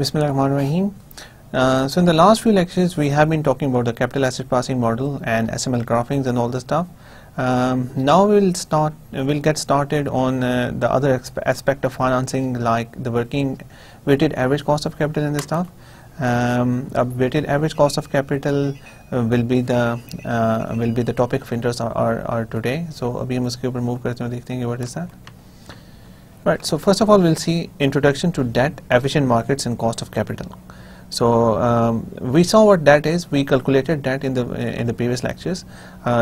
Bismillahirrahmanirrahim. So in the last few lectures we have been talking about the capital asset passing model and SML graphings and all the stuff. Now we'll get started on the other aspect of financing, like the working weighted average cost of capital and the stuff. Weighted average cost of capital will be the topic of interest our today. So अभी हम उसके ऊपर move करते हैं, देखते हैं what is that. Right, so first of all we'll see introduction to debt, efficient markets and cost of capital. So we saw what debt is, we calculated debt in the previous lectures.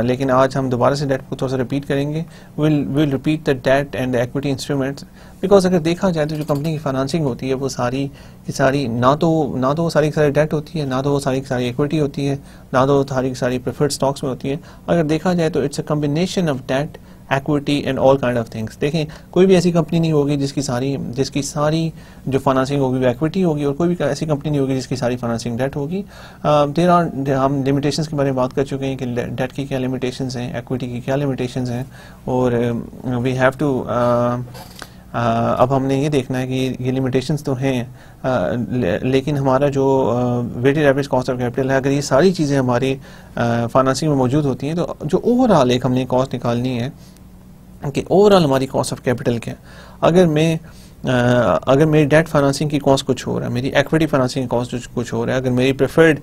लेकिन आज हम दोबारा से debt को थोड़ा सा repeat करेंगे. We'll repeat the debt and the equity instruments because अगर देखा जाए तो जो कंपनी की फाइनेंसिंग होती है वो सारी की सारी ना तो वो सारी की सारी डेट होती है, ना तो वो सारी की सारी इक्विटी होती है, ना तो वो सारी की सारी प्रेफर्ड स्टॉक्स में होती है. अगर देखा जाए तो it's a combination of debt, equity and all kind of things. देखें कोई भी ऐसी कंपनी नहीं होगी जिसकी सारी जो फाइनेंसिंग होगी वो इक्विटी होगी, और कोई भी ऐसी कंपनी नहीं होगी जिसकी सारी फाइनेंसिंग डेट होगी. हम लिमिटेशंस के बारे में बात कर चुके हैं कि डेट की क्या लिमिटेशंस हैं, इक्विटी की क्या लिमिटेशंस हैं, और वी हैव टू अब हमने ये देखना है कि ये लिमिटेशंस तो हैं, लेकिन हमारा जो weighted average cost of capital है, अगर ये सारी चीज़ें हमारी फाइनेंसिंग में मौजूद होती हैं तो जो ओवरऑल एक हमने कॉस्ट निकालनी है कि ओवरऑल हमारी कॉस्ट ऑफ कैपिटल क्या है. अगर मेरी डेट फाइनेंसिंग की कॉस्ट कुछ हो रहा है, मेरी इक्विटी फाइनेंसिंग की कॉस्ट कुछ हो रहा है, अगर मेरी प्रेफर्ड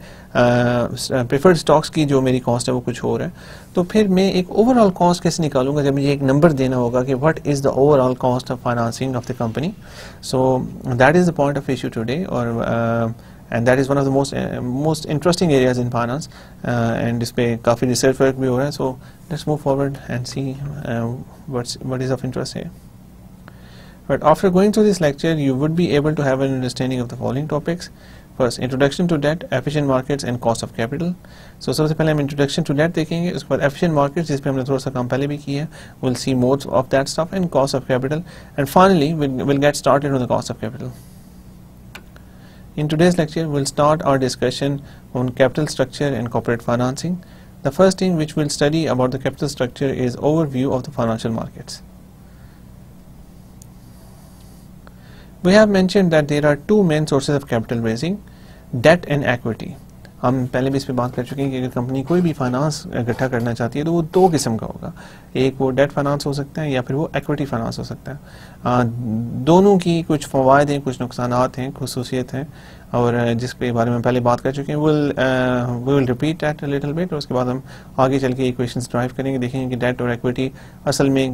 स्टॉक्स की जो मेरी कॉस्ट है वो कुछ हो रहा है, तो फिर मैं एक ओवरऑल कॉस्ट कैसे निकालूंगा जब मुझे एक नंबर देना होगा कि what is the overall cost of financing of the company. So that is the point of issue today, और and that is one of the most interesting areas in finance, and इस पे काफ़ी research work भी हो रहा है. So let's move forward and see what is of interest here. But after going through this lecture, you would be able to have an understanding of the following topics. First, introduction to debt, efficient markets and cost of capital. So सबसे पहले हम introduction to debt देखेंगे, उसके बाद efficient markets जिस पे हमने थोड़ा सा काम पहले भी किया है, we'll see modes of that stuff and cost of capital, and finally we'll get started on the cost of capital. In today's lecture, we'll start our discussion on capital structure and corporate financing. The first thing which we'll study about the capital structure is overview of the financial markets. We have mentioned that there are two main sources of capital raising, debt and equity. हम पहले भी इस पे बात कर चुके हैं कि अगर कंपनी कोई भी फाइनेंस इकट्ठा करना चाहती है तो वो दो किस्म का होगा, एक वो डेट फाइनेंस हो सकता है या फिर वो इक्विटी फाइनेंस हो सकता है. दोनों की कुछ फ़वाइद हैं, कुछ नुकसानात हैं, खुसूसियत हैं, और जिसके बारे में पहले बात कर चुके हैं. We will repeat that a little bit, और उसके बाद हम आगे चल के इक्वेशंस ड्राइव करेंगे, देखेंगे कि डेट और इक्विटी असल में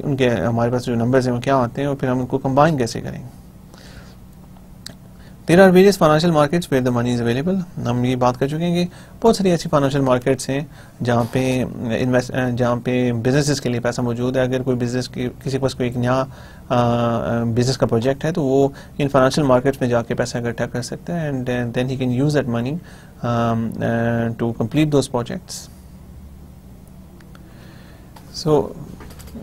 उनके हमारे पास जो नंबर्स हैं वो क्या आते हैं, और फिर हम उनको कंबाइन कैसे करेंगे. There are various financial markets where the money is available. हम ये बात कर चुके हैं कि बहुत सारी ऐसी फाइनेंशियल मार्केट्स हैं जहाँ पे बिजनेसेस के लिए पैसा मौजूद है. अगर कोई बिजनेस किसी के पास कोई एक नया बिजनेस का प्रोजेक्ट है तो वो इन फाइनेंशियल मार्केट्स में जाके पैसा इकट्ठा कर सकता है, and then he can use that money to complete those projects. So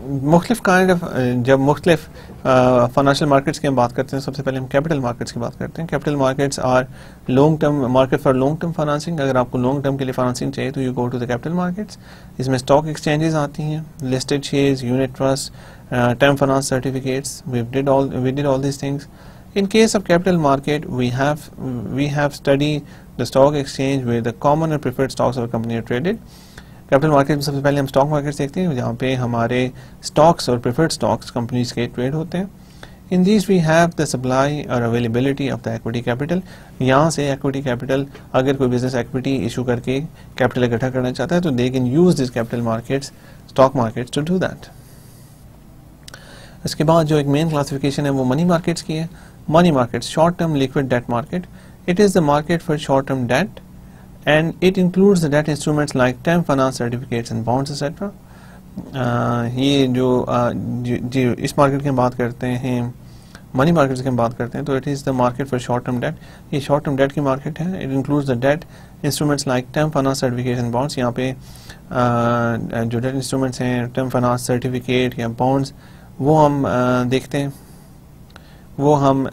मुख्तलिफ काइंड ऑफ जब मुख्तलिफ फाइनेंशियल मार्केट्स की हम बात करते हैं, सबसे पहले हम कैपिटल मार्केट्स की बात करते हैं. Capital markets are long term market for long term financing. अगर आपको लॉन्ग टर्म के लिए फाइनेंसिंग चाहिए तो you go to the capital markets. इसमें स्टॉक एक्सचेंजेस आती हैं, listed shares, unit trust, term finance certificates. We did all this things. In case of capital market, we have studied the stock exchange where the common and preferred stocks of a company are traded. Capital market में सबसे पहले हम stock market देखते हैं जहाँ पे हमारे stocks और प्रेफर्ड स्टॉक्स कंपनीज के ट्रेड होते हैं. In this we have the supply और availability of the equity capital. यहाँ से इक्विटी कैपिटल, अगर कोई बिजनेस इक्विटी इशू करके कैपिटल इकट्ठा करना चाहता है तो they can use this capital markets, stock markets, to do that. इसके बाद जो एक मेन क्लासिफिकेशन है वो मनी मार्केट्स की है. Money markets, short term liquid debt market. It is the market for short term debt and it includes the debt instruments like term finance certificates and bonds etc. ये जो इस market की हम बात करते हैं, मनी मार्केट की हम बात करते हैं, तो it is the market for short term debt. ये शॉर्ट टर्म डेट की मार्केट है. It includes the debt instruments like term finance certificate and bonds. यहाँ पे जो डेट इंस्ट्रूमेंट्स हैं, टर्म फाइनेंस सर्टिफिकेट या बॉन्ड्स, वो हम देखते हैं, वो हम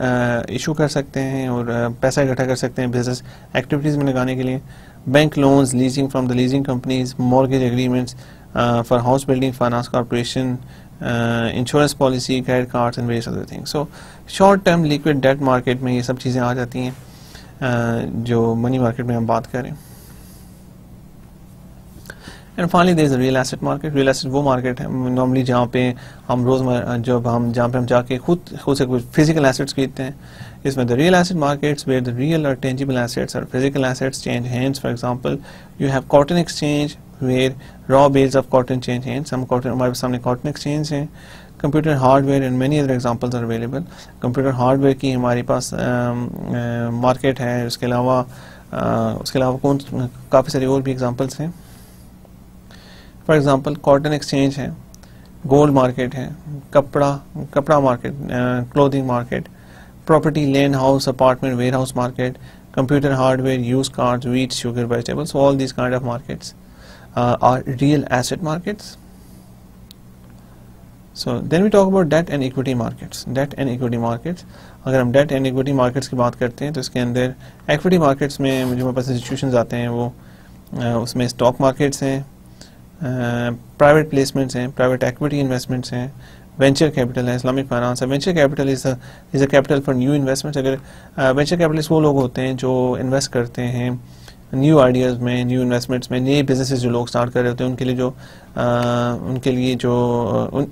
इशू कर सकते हैं और पैसा इकट्ठा कर सकते हैं बिजनेस एक्टिविटीज़ में लगाने के लिए. Bank loans, leasing from the leasing companies, mortgage agreements for house building finance corporation, insurance policy, credit cards and various other things. So short term liquid debt market में ये सब चीज़ें आ जाती हैं जो मनी मार्केट में हम बात करें. And finally there is the real asset market. Real asset वो मार्केट है नॉर्मली जहाँ पे हम रोज़मर्रा जहाँ पे हम जाके खुद से कुछ फिजिकल एसेट्स खरीदते हैं. इसमें the real asset markets where the real और टेंजिबल एसेट्स और physical assets change hands. For example you have cotton exchange where raw bales of cotton change hands. हम कॉटन, हमारे सामने कॉटन एक्सचेंज है. Computer hardware and many other examples are available. Computer hardware की हमारे पास market है. उसके अलावा काफ़ी सारी और भी एग्जांपल्स हैं. फॉर एग्जांपल कॉटन एक्सचेंज है, गोल्ड मार्केट है, कपड़ा market, clothing market, property, land, house, apartment, warehouse market, computer hardware, used cars, wheat, sugar, vegetables. So all these kind of markets are real asset markets. So then we talk about debt and equity markets. Debt and equity markets. अगर हम debt and equity markets की बात करते हैं तो इसके अंदर equity markets में जो हमारे पास institutions आते हैं वो उसमें stock markets हैं, private placements हैं, private equity investments हैं, वेंचर कैपिटल है, इस्लामिक फाइनेंस है. Venture capital is a capital for new investments. अगर वेंचर कैपिटलिस्ट वो लोग होते हैं जो इन्वेस्ट करते हैं न्यू आइडियाज़ में, न्यू इन्वेस्टमेंट्स में, नए बिजनेसेस जो लोग स्टार्ट कर रहे होते हैं उनके लिए जो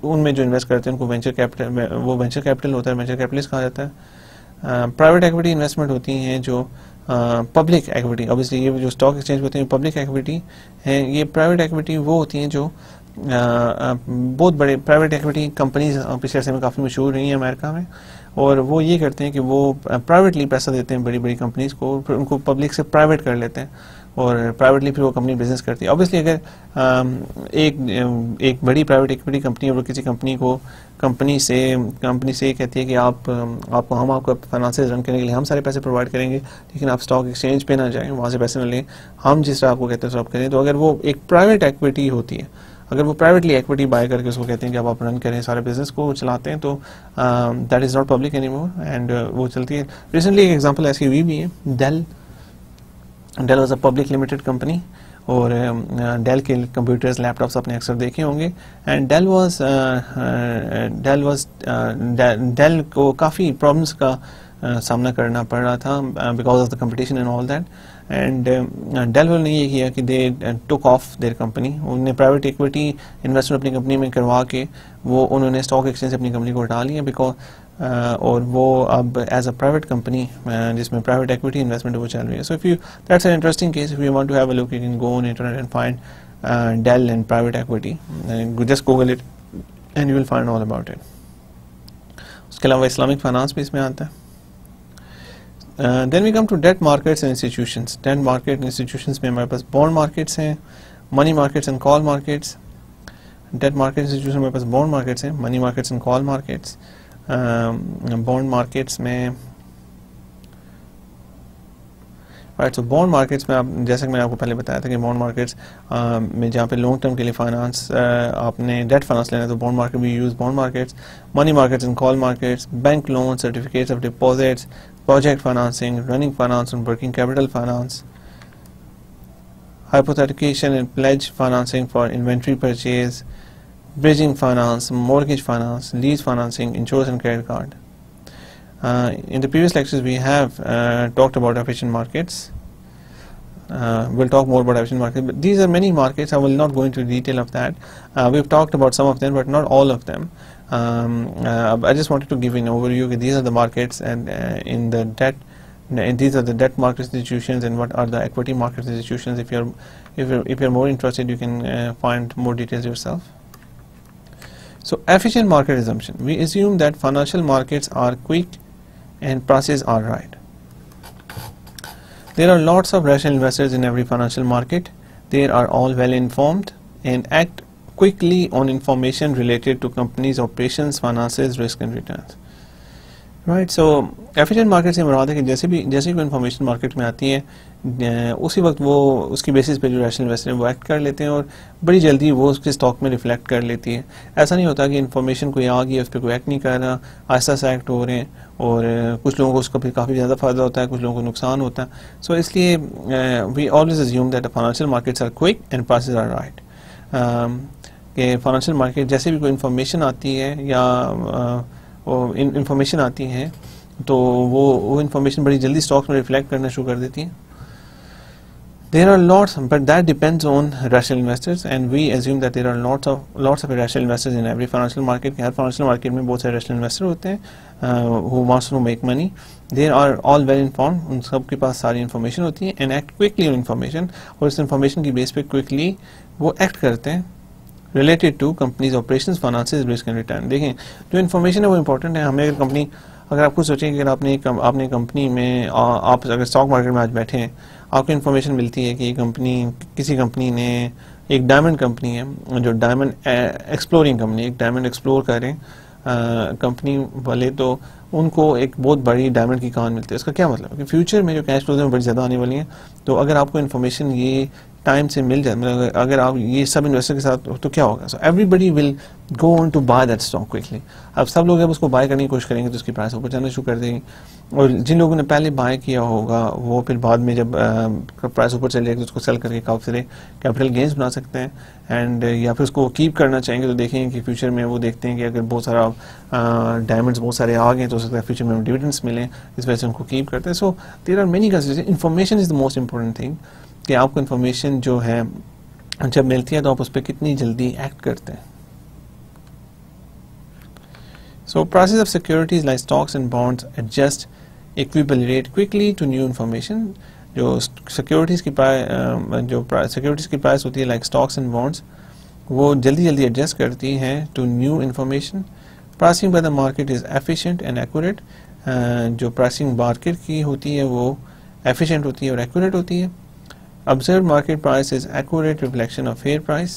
उनमें जो इन्वेस्ट करते हैं उनको वेंचर कैपिटल होता है, वेंचर कैपिटलिस्ट कहा जाता है. प्राइवेट एक्विटी इन्वेस्टमेंट होती हैं जो पब्लिक एक्विटी, ऑब्वियसली ये जो स्टॉक एक्सचेंज होते हैं पब्लिक एक्विटी हैं. ये प्राइवेट एक्विटी वो होती हैं जो बहुत बड़े प्राइवेट एक्विटी कंपनीज पिछले अर्से में काफ़ी मशहूर रही हैं अमेरिका में, और वो ये करते हैं कि वो प्राइवेटली पैसा देते हैं बड़ी बड़ी कंपनीज को, फिर उनको पब्लिक से प्राइवेट कर लेते हैं और प्राइवेटली फिर वो कंपनी बिजनेस करती है. ऑब्वियसली अगर एक बड़ी प्राइवेट इक्विटी कंपनी और किसी कंपनी से कहती है कि हम आपको फाइनेंसेस रन करने के लिए हम सारे पैसे प्रोवाइड करेंगे, लेकिन आप स्टॉक एक्सचेंज पे ना जाएं, वहाँ से पैसे ना लें, हम जिस तरह आपको कहते हैं सब करें. तो अगर वो एक प्राइवेट एक्विटी होती है, अगर वो प्राइवेटली एक्विटी बाय करके उसको कहते हैं कि अब आप रन करें सारे बिजनेस को चलाते हैं, तो that is not public any more and वो चलती है. रिसेंटली एक एग्जांपल ऐसी हुई भी है. Dell was a public limited company, और डेल के कंप्यूटर्स, लैपटॉप्स आपने अक्सर देखे होंगे. एंड डेल को काफ़ी प्रॉब्लम्स का सामना करना पड़ रहा था because of the competition and all that. And Dell ने ये किया कि they took off their company. उन्होंने प्राइवेट इक्विटी इन्वेस्टमेंट अपनी कंपनी में करवा के वो उन्होंने स्टॉक एक्सचेंज से अपनी कंपनी को हटा लिया बिकॉज और वो अब एज अ प्राइवेट कंपनी जिसमें प्राइवेट इक्विटी इन्वेस्टमेंट वो चल रही है. So if you that's an interesting case. If you want to have a look you can go on internet and find Dell and private equity, just Google it and you will find all about it. उसके अलावा Islamic finance भी इसमें आता है. Then we come to debt markets and institutions. Debt market institutions में हमारे पास bond markets हैं, money markets and call markets. Debt market institutions में हमारे पास bond markets हैं, money markets and call markets. Bond markets में राइट. सो बॉन्ड मार्केट्स में आप जैसे कि मैंने आपको पहले बताया था कि बॉन्ड मार्केट्स में जहाँ पे लॉन्ग टर्म के लिए फाइनेंस आपने डेट फाइनेंस लेना है तो बॉन्ड मार्केट भी use bond markets. Money markets and call markets, bank loan, certificates of deposits, project financing, running finance and working capital finance, hypothecation and pledge financing for inventory purchase, bridging finance, mortgage finance, lease financing, insurance and credit card. In the previous lectures we have talked about efficient markets. We'll talk more about efficient markets, but these are many markets. I will not go into detail of that. We've talked about some of them but not all of them. I just wanted to give an overview. These are the markets and in the debt, and these are the debt market institutions and what are the equity market institutions. If you're more interested, you can find more details yourself. So efficient market assumption. We assume that financial markets are quick and prices are right. There are lots of rational investors in every financial market. They are all well informed and act quickly on information related to companies' operations, finances, risk and returns. Right. So efficient market से मुराद है कि जैसे कोई information market में आती है उसी वक्त वो उसकी बेसिस पे जो रैशनल इन्वेस्टर हैं वो एक्ट कर लेते हैं और बड़ी जल्दी वो उसके स्टॉक में रिफ्लेक्ट कर लेती है. ऐसा नहीं होता कि इन्फॉर्मेशन कोई आ गई है उस पर कोई एक्ट नहीं कर रहा, आहिस्ता से एक्ट हो रहे हैं और कुछ लोगों को उसका भी काफ़ी ज़्यादा फ़ायदा होता है, कुछ लोगों को नुकसान होता है. सो इसलिए we always assume that financial markets are quick and prices are right. कि फाइनेंशियल मार्केट जैसे भी कोई इंफॉर्मेशन आती है या इंफॉर्मेशन आती है तो वो इंफॉर्मेशन बड़ी जल्दी स्टॉक्स में रिफ्लेक्ट करना शुरू कर देती है. There are lots, but that depends on rational investors, and we assume that there are lots of irrational investors in every financial market. Her financial market में बहुत सारे rational investor होते हैं who wants to make money. They are all well informed. उन सब के पास सारी information होती है and act quickly on information. और इस information की base पे quickly वो act करते हैं related to companies operations, finances, risk and return. देखें जो information है वो important है. हमें अगर आप खुद सोचें कि आपने कंपनी में आप अगर स्टॉक मार्केट में आज बैठे हैं, आपको इन्फॉर्मेशन मिलती है कि किसी कंपनी ने, एक डायमंड कंपनी है जो डायमंड एक्सप्लोरिंग कंपनी, एक डायमंड एक्सप्लोर करें कंपनी वाले, तो उनको एक बहुत बड़ी डायमंड की कान मिलती है. इसका क्या मतलब है कि फ्यूचर में जो कैश फ्लोज हैं बड़ी ज़्यादा आने वाली हैं. तो अगर आपको इन्फॉर्मेशन ये टाइम से मिल जाए, मतलब अगर आप ये सब इन्वेस्टर के साथ, तो क्या होगा? So everybody will go on to buy that stock quickly. अब सब लोग जब उसको बाय करने की कोशिश करेंगे तो उसकी प्राइस ऊपर जाना शुरू कर देगी, और जिन लोगों ने पहले बाय किया होगा वो फिर बाद में जब प्राइस ऊपर चले जाएगी तो उसको सेल करके काफ़ी सारे कैपिटल गेन्स बना सकते हैं. एंड या फिर उसको कीप करना चाहेंगे तो देखेंगे कि फ्यूचर में वो देखते हैं कि अगर बहुत सारा डायमंड्स बहुत सारे आ गए तो हो सकता है फ्यूचर में डिविडेंड्स मिलें, इस वजह से उनको कीप करते हैं. So there are many consideration. Information is the most important thing कि आपको इन्फॉर्मेशन जो है जब मिलती है तो आप उस पर कितनी जल्दी एक्ट करते हैं. So prices of securities like stocks and bonds adjust equilibrate quickly to new information. जो सिक्योरिटीज़ की प्राइस होती है लाइक स्टॉक्स एंड बॉन्ड्स, वो जल्दी एडजस्ट करती हैं to new information. Pricing by the market is efficient and accurate. जो pricing market की होती है वो एफिशिएंट होती है और एक्यूरेट होती है. Observed market price is accurate reflection of fair price.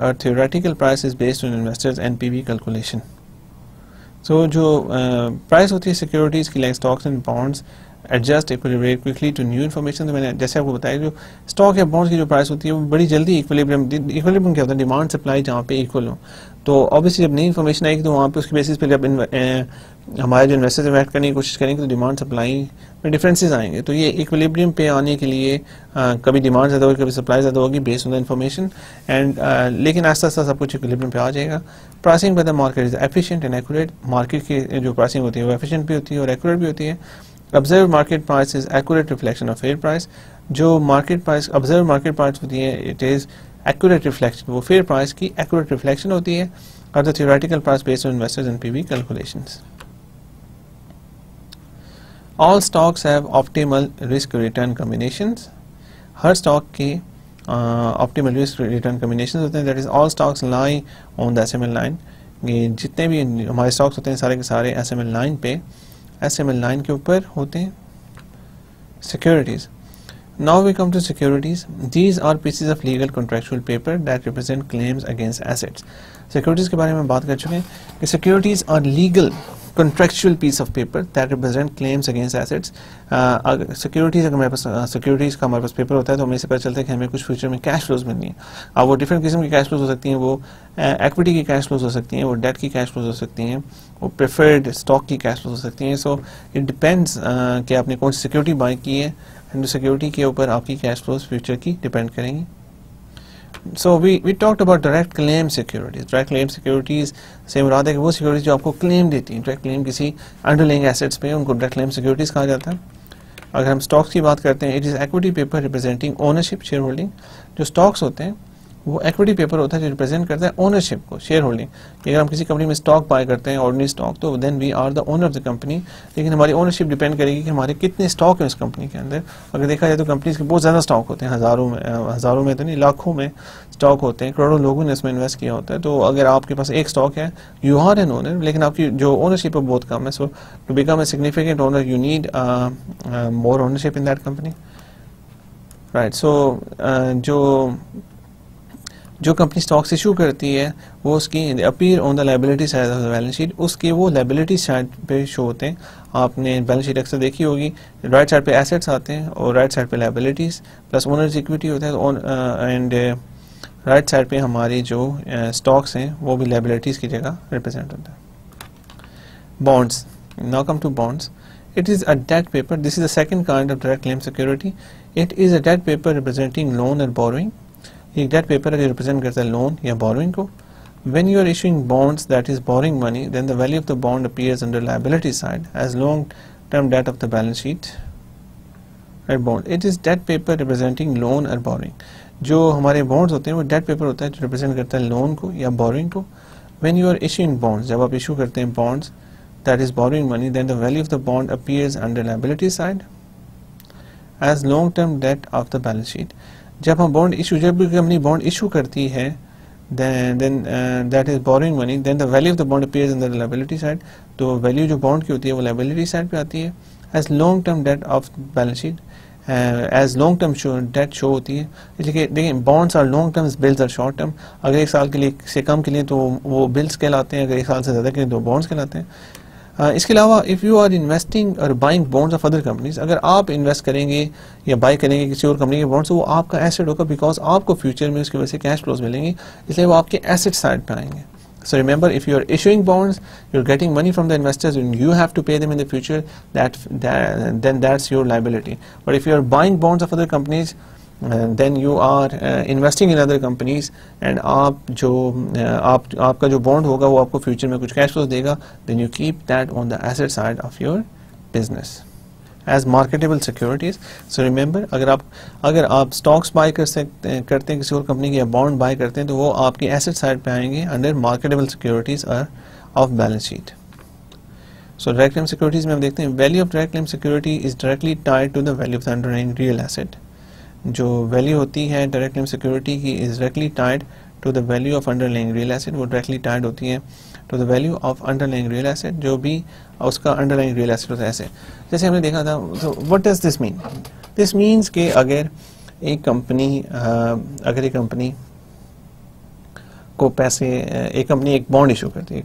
Our theoretical price is based on investors NPV calculation. So जो price होती है securities की like stocks and bonds adjust equilibrate quickly to new information. तो मैंने जैसे आपको बताया जो स्टॉक या बॉन्ड्स की जो प्राइस होती है वो बड़ी जल्दी इक्विलिब्रियम क्या होता है, डिमांड सप्लाई जहाँ पे इक्वल हो. तो ऑब्वियसली जब नई इन्फॉर्मेशन आएगी तो वहाँ पे उसकी बेसिस पे जब हमारे जो इन्वेस्टर्स इन्वेस्ट करने की कोशिश करेंगे तो डिमांड सप्लाई में डिफरेंसेस आएंगे. तो ये इक्विलिब्रियम पे आने के लिए कभी डिमांड ज़्यादा होगी, कभी सप्लाई ज़्यादा होगी based on the information. And लेकिन आस्ता आस्ता सब कुछ इक्विलिब्रियम पे आ जाएगा. Pricing by the market is efficient and accurate. Market की जो प्राइसिंग होती है वो एफिशिएंट भी होती है और एक्यूरेट भी होती है. Observe market price is accurate reflection of fair price. जो market price observe market price होती है इट इज़ एक्यूरेट रिफ्लेक्शन, वो फेयर प्राइस की एक्यूरेट रिफ्लेक्शन होती है. और the theoretical price based on investors NPV calculations. All stocks have optimal risk return combinations. हर stock के optimal risk return combinations होते हैं. That is all stocks lie on the SML line. ये जितने भी हमारे स्टॉक्स होते हैं सारे के सारे SML line पे, SML line के ऊपर होते हैं. Securities. Now we come to securities. These are pieces of legal contractual paper that represent claims against assets. Securities के बारे में बात कर चुके हैं कि securities are legal contractual piece of paper that represent claims against assets. Securities अगर हमारे पास सिक्योरिटीज़ का हमारे पास पेपर होता है तो हमें इससे पता चलता है कि हमें कुछ फ्यूचर में कैश फ्लोज मिलनी है. अब वो डिफरेंट किस्म की कैश फ्लोज हो सकती हैं, वो इक्विटी की कैश फ्लोज हो सकती हैं, वो डेट की कैश फ्लोज हो सकती हैं, वो प्रेफर्ड स्टॉक की कैश फ्लोज हो सकती हैं. सो इट डिपेंड्स कि आपने कौन सी सिक्योरिटी बाय की है एंड सिक्योरिटी के ऊपर आपकी कैश फ्लोज फ्यूचर की डिपेंड करेंगी. So we talked about direct claim securities. Direct claim securities से मुराद है कि वो सिक्योरिटीज जो आपको क्लेम देती हैं. डायरेक्ट क्लेम किसी अंडरलाइंग एसेट्स पे, उनको डायरेक्ट क्लेम सिक्योरिटीज कहा जाता है. अगर हम स्टॉक्स की बात करते हैं, it is equity paper representing ownership share holding. जो स्टॉक्स होते हैं वो इक्विटी पेपर होता है जो रिप्रेजेंट करता है ओनरशिप को, शेयर होल्डिंग. अगर हम किसी कंपनी में स्टॉक बाय करते हैं ऑर्डिनरी स्टॉक, तो then we are the owner of the company. लेकिन हमारी ओनरशिप डिपेंड करेगी कि हमारे कितने स्टॉक हैं उस कंपनी के अंदर. अगर देखा जाए तो कंपनीज के बहुत ज़्यादा स्टॉक होते हैं, हज़ारों में तो नहीं, लाखों में स्टॉक होते हैं, करोड़ों लोगों ने इसमें इन्वेस्ट किया होता है. तो अगर आपके पास एक स्टॉक है, यू आर एन ओनर, लेकिन आपकी जो ओनरशिप है बहुत कम है. So to become a significant owner you need more ownership in that company, right. So जो कंपनी स्टॉक्स इशू करती है वो उसकी appear on the liability side of the balance sheet, उसके वो लायबिलिटी साइड पे शो होते हैं. आपने बैलेंस शीट अक्सर देखी होगी, राइट साइड पे एसेट्स आते हैं और राइट साइड पे लायबिलिटीज प्लस ओनर्स इक्विटी होता है. एंड राइट साइड पे हमारी जो स्टॉक्स हैं वो भी लायबिलिटीज़ की जगह रिप्रेजेंट होता है. Bonds. Now come to bonds. It is a debt paper. This is the second kind of direct claim security. It is a debt paper representing loan or borrowing. एक debt paper है जो represent करता है loan या borrowing को. When you are issuing bonds, that is borrowing money, then the value of the bond appears under liability side as long-term debt of the balance sheet. Right, bond. It is debt paper representing loan or borrowing. जो हमारे bonds होते हैं वो debt paper होता है जो represent करता है loan को या borrowing को. When you are issuing bonds, जब आप issue करते हैं bonds, that is borrowing money, then the value of the bond appears under liability side as long-term debt of the balance sheet. जब हम bond issue, जब भी company bond issue करती है, then that is borrowing money, then the value of the bond appears in the liability side. तो value जो bond की होती है वो liability side पे आती है as long term debt of balance sheet. as long term debt show होती है. इसलिए देखिए bonds are long term, bills are short term. अगर एक साल के लिए से कम के लिए तो वो bills कहलाते हैं, अगर एक साल से ज़्यादा के लिए तो bonds कहलाते हैं. इसके अलावा इफ़ यू आर इन्वेस्टिंग और buying bonds of other companies, अगर आप इन्वेस्ट करेंगे या बाई करेंगे किसी और कंपनी के बॉन्ड्स, तो वो आपका एसेट होगा बिकॉज आपको फ्यूचर में उसकी वजह से कैश फ्लोज मिलेंगे, इसलिए वो आपके एसेट साइड पे आएंगे. So remember, if you are issuing bonds, you're getting money from the investors and you have to pay them in the future, then that's your liability. But if you are buying bonds of other companies, then you are investing in other companies and आपका जो bond होगा वो आपको future में कुछ cash flows देगा, then you keep that on the asset side of your business as marketable securities. So remember, अगर आप stocks buy करते हैं किसी और कंपनी की या bond buy करते हैं तो वो आपकी asset side पे आएंगे under marketable securities or of balance sheet. So direct claim securities में हम देखते हैं value of direct claim security is directly tied to the value of the underlying real asset. जो वैल्यू होती है डायरेक्ट क्लेम सिक्योरिटी की is directly tied to the value of underlying real asset, वो directly tied होती है to the value of underlying real asset, जो भी उसका अंडरलाइंग रियल एसेट होता है. ऐसे जैसे हमने देखा था. तो what does this mean? This means कि अगर एक कंपनी को पैसे, एक कंपनी एक बॉन्ड इशू करती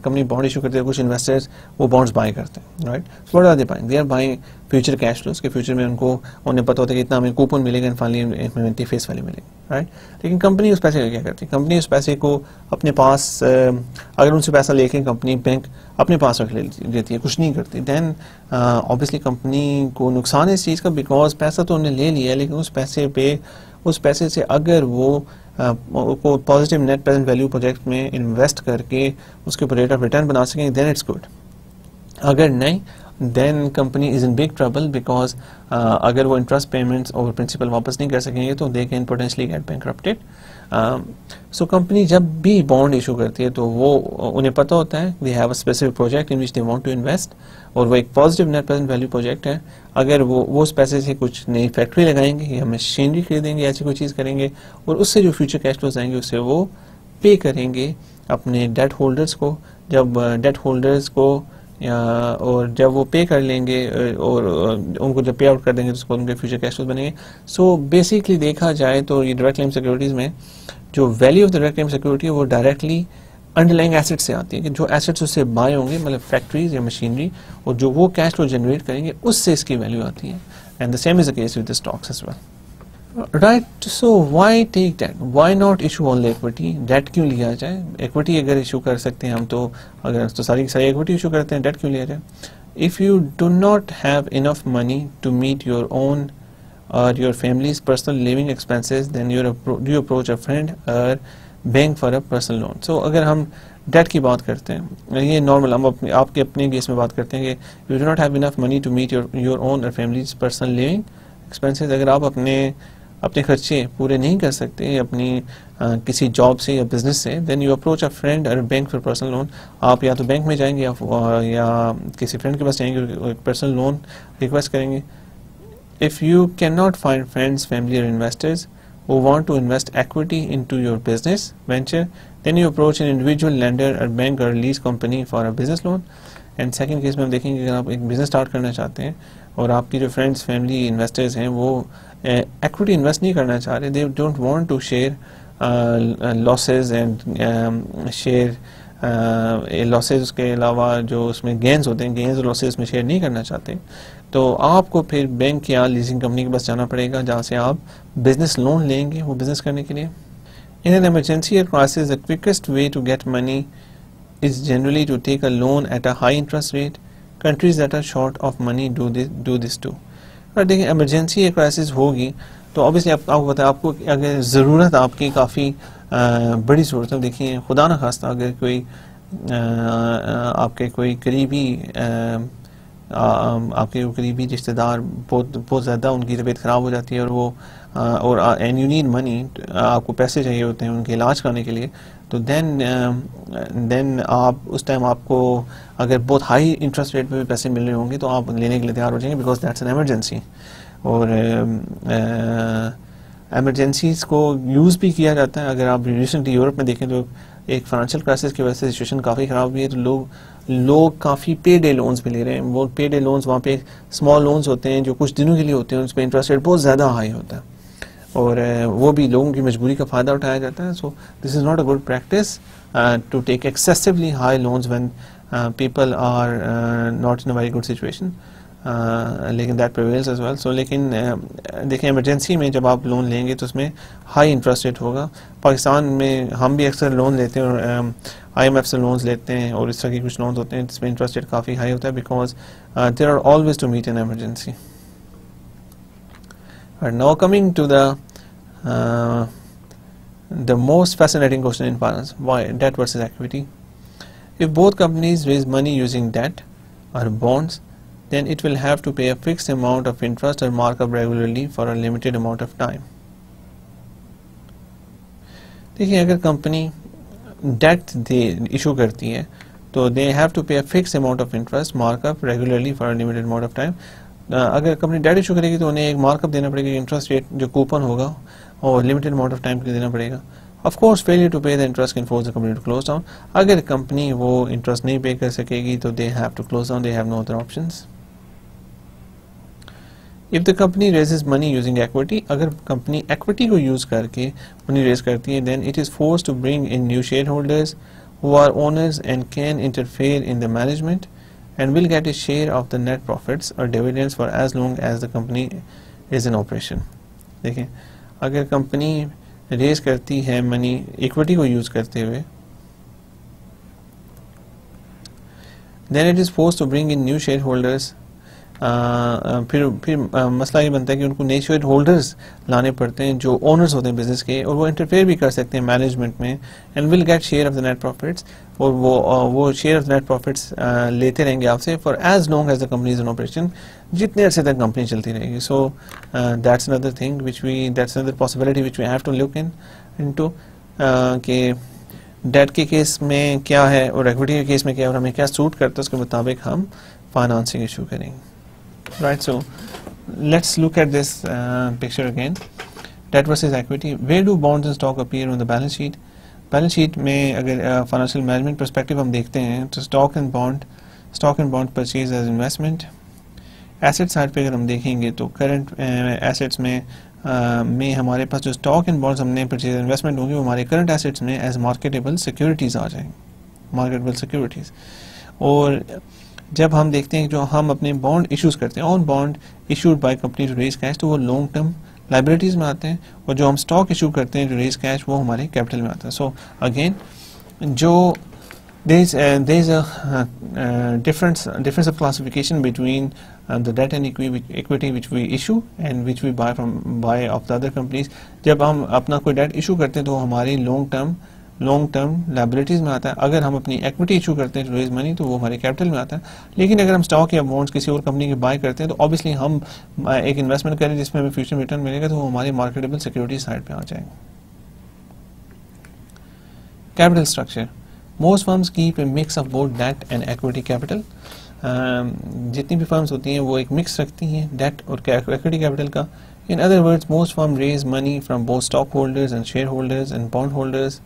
है, कुछ इन्वेस्टर्स वो बॉन्ड्स बाय करते हैं, right. So what are they buying? They are buying future cash flows, के फ्यूचर में उन्हें पता होता है कि इतना हमें कूपन मिलेगा एंड फाइनली फेस वैल्यू मिलेगी, राइट. लेकिन कंपनी उस पैसे का क्या करती है? कंपनी उस पैसे को अपने पास, अगर उनसे पैसा लेके कंपनी बैंक अपने पास रख लेती है, कुछ नहीं करती, देन ऑब्वियसली कंपनी को नुकसान है इस चीज़ का, बिकॉज पैसा तो उन्हें ले लिया, लेकिन उस पैसे से अगर वो को positive net present value project में इन्वेस्ट करके उसके ऊपर रेट ऑफ रिटर्न बना सकेंगे, देन इट्स गुड. अगर नहीं, then company is in big trouble, because अगर वो इंटरेस्ट पेमेंट्स और प्रिंसिपल वापस नहीं कर सकेंगे तो they can potentially get bankrupted. So company जब भी बॉन्ड इशू करती है तो वो उन्हें पता होता है they have a specific project in which they want to invest, और वो एक positive net present value project है. अगर वो उस पैसे से कुछ नई फैक्ट्री लगाएंगे या मशीनरी खरीदेंगे, ऐसी कोई चीज़ करेंगे, और उससे जो फ्यूचर कैश फ्लोज आएंगे उससे वो पे करेंगे अपने डेट होल्डर्स को. जब डेट होल्डर्स को और जब वो पे कर लेंगे और उनको जब पे आउट कर देंगे तो उसको उनके फ्यूचर कैश फ्लोज बनेंगे. सो बेसिकली देखा जाए तो ये डायरेक्ट क्लेम सिक्योरिटीज़ में जो value of the direct claim security है वो डायरेक्टली अंडरलाइंग एसेट से आती है, कि जो एसेट्स उससे बाय होंगे, मतलब फैक्ट्रीज या मशीनरी, और जो वो कैश फ्लो जनरेट करेंगे उससे इसकी वैल्यू आती है. And the same is the case with the stocks as well, right. So why take debt? Why not issue only equity? Debt क्यों लिया जाए? इक्विटी अगर इशू कर सकते हैं हम तो, अगर तो सारी इक्विटी इशू करते हैं, डेट क्यों लिया जाए? If you do not have enough money to meet your own और your families personal living expenses, then you approach a friend और bank for a personal loan. So अगर हम डेट की बात करते हैं, ये नॉर्मल हम आपके अपने केस में बात करते हैं कि you do not have enough money to meet your own और फैमिलीज पर्सनल लिविंग एक्सपेंसेस. अगर आप अपने खर्चे पूरे नहीं कर सकते अपनी किसी जॉब से या बिजनेस से, then you approach a friend और बैंक फॉर पर्सनल लोन. आप या तो बैंक में जाएंगे या किसी फ्रेंड के पास जाएंगे, पर्सनल लोन रिक्वेस्ट करेंगे. If you can not find friends, family और investors who want to invest equity into your business venture, then you approach an individual lender or bank or lease company for a business loan. And second case में हम देखेंगे अगर आप एक business start करना चाहते हैं और आपकी जो फ्रेंड्स, फैमिली, इन्वेस्टर्स हैं वो equity इन्वेस्ट नहीं करना चाह रहे, they don't want to share losses and share losses, उसके अलावा जो उसमें गेंस होते हैं, गेंस और लॉसेज में शेयर नहीं करना चाहते, तो आपको फिर बैंक या लीजिंग कंपनी के पास जाना पड़ेगा जहाँ से आप बिजनेस लोन लेंगे वो बिजनेस करने के लिए. इन एन इमरजेंसी और crisis the quickest way to get money is generally to take a loan at a high interest rate. Countries that are short of money do this too. और देखिए emergency या crisis होगी तो obviously आपको पता है, आपको अगर ज़रूरत आपकी काफ़ी बड़ी ज़रूरत है, देखिए खुदा न खास्ता अगर कोई आपके कोई करीबी आपके करीबी रिश्तेदार बहुत ज़्यादा उनकी तबीयत ख़राब हो जाती है और वो और एंड यू नीड मनी, आपको पैसे चाहिए होते हैं उनके इलाज कराने के लिए, तो देन आप उस टाइम आपको अगर बहुत हाई इंटरेस्ट रेट पे भी पैसे मिल रहे होंगे तो आप लेने के लिए तैयार हो जाएंगे, बिकॉज दैट्स एन एमरजेंसी। और एमरजेंसीज को यूज़ भी किया जाता है। अगर आप रिसेंटली यूरोप में देखें तो एक फाइनेंशियल क्राइसिस की वजह से सिचुएशन काफ़ी ख़राब हुई है, तो लोग काफ़ी पे डे लोन्स पे ले रहे हैं। वो पे डे लोन्स वहाँ पे स्मॉल लोन्स होते हैं जो कुछ दिनों के लिए होते हैं, उस पर इंटरेस्ट रेट बहुत ज़्यादा हाई होता है और वो भी लोगों की मजबूरी का फ़ायदा उठाया जाता है। So this is not a good practice to take excessively high loans when people are not in a very good situation, लेकिन that prevails as well. So लेकिन देखिए इमरजेंसी में जब आप लोन लेंगे तो उसमें हाई इंटरेस्ट रेट होगा। पाकिस्तान में हम भी अक्सर लोन लेते हैं और IMF से लोन्स लेते हैं और इस तरह की कुछ लोन्स होते हैं जिसमें इंटरेस्ट रेट काफ़ी हाई होता है, because there are always to meet an emergency. Now coming to the most fascinating question in finance, why debt versus equity. If both companies raise money using debt or bonds, then it will have to pay a fixed amount of interest or markup regularly for a limited amount of time. देखिए अगर company date issue करती है तो they have to पे a fix amount of interest markup regularly for a limited amount of time. अगर company date issue करेगी तो उन्हें एक मार्कअप देना पड़ेगा, इंटरेस्ट रेट जो कूपन होगा और लिमिटेड अमाउंट ऑफ टाइम के लिए देना पड़ेगा। Of course failure to pay the interest can force the company to close down. अगर कंपनी वो इंटरेस्ट नहीं पे कर सकेगी तो they have to close down, they have no other options. If the company raises money using equity, अगर company equity को use करके money raise करती है, then it is force to bring in new share holders who are owners and can interfere in the management and will get a share of the net profits or dividends for as long as the company is in operation. देखिए अगर company raise करती है money equity को use करते हुए, then it is forced to bring in new shareholders. फिर मसला ये बनता है कि उनको नए शेयर होल्डर्स लाने पड़ते हैं जो ओनर्स होते हैं बिजनेस के, और वो इंटरफेयर भी कर सकते हैं मैनेजमेंट में, and will get share of the net profits, और वो शेयर ऑफ नेट प्रॉफिट्स लेते रहेंगे आपसे for as long as the company is in operation, जितने अरसे तक कंपनी चलती रहेगी। So that's another thing that's another possibility which we have to look into कि डेट के केस में क्या है और इक्विटी के केस में क्या है और हमें क्या सूट करता है, उसके मुताबिक हम फाइनेंसिंग इशू करेंगे। Right, so let's look at this picture again. Debt versus equity. Where do bonds and stock appear on the balance sheet? Balance sheet में अगर financial management perspective हम देखते हैं तो stock and bond purchase as investment. Asset side पे अगर हम देखेंगे तो current assets में हमारे पास जो stock and bonds हमने purchase investment होंगे वो हमारे current assets में as marketable securities आ जाएंगे, marketable securities। और जब हम देखते हैं जो हम अपने बॉन्ड इश्यूज करते हैं, on bond issued by company to raise cash, तो वो लॉन्ग टर्म लाइबिलिटीज में आते हैं, और जो हम स्टॉक इशू करते हैं टू रेज कैश वो हमारे कैपिटल में आता है। सो अगेन जो there is a difference of classification between the debt and equity which we issue and which we buy of the other companies. जब हम अपना कोई डेट इशू करते हैं तो हमारी लॉन्ग टर्म लाइबिलिटीज में आता है। अगर हम अपनी इक्विटी इशू करते हैं टू रेज मनी तो वो हमारे कैपिटल में आता है। लेकिन अगर हम स्टॉक या बॉन्ड्स किसी और कंपनी के बाय करते हैं तो ऑब्वियसली हम एक इन्वेस्टमेंट करें जिसमें हमें फ्यूचर रिटर्न मिलेगा, तो वो हमारे मार्केटेबल सिक्योरिटी साइड पे आ जाएंगे। Capital structure, most firms keep a mix of both debt and equity capital. जितनी भी फर्म्स होती हैं वो एक मिक्स रखती हैं डेट और इक्विटी कैपिटल का। In other words most firm raise money from both stock holders and share holders and bond holders.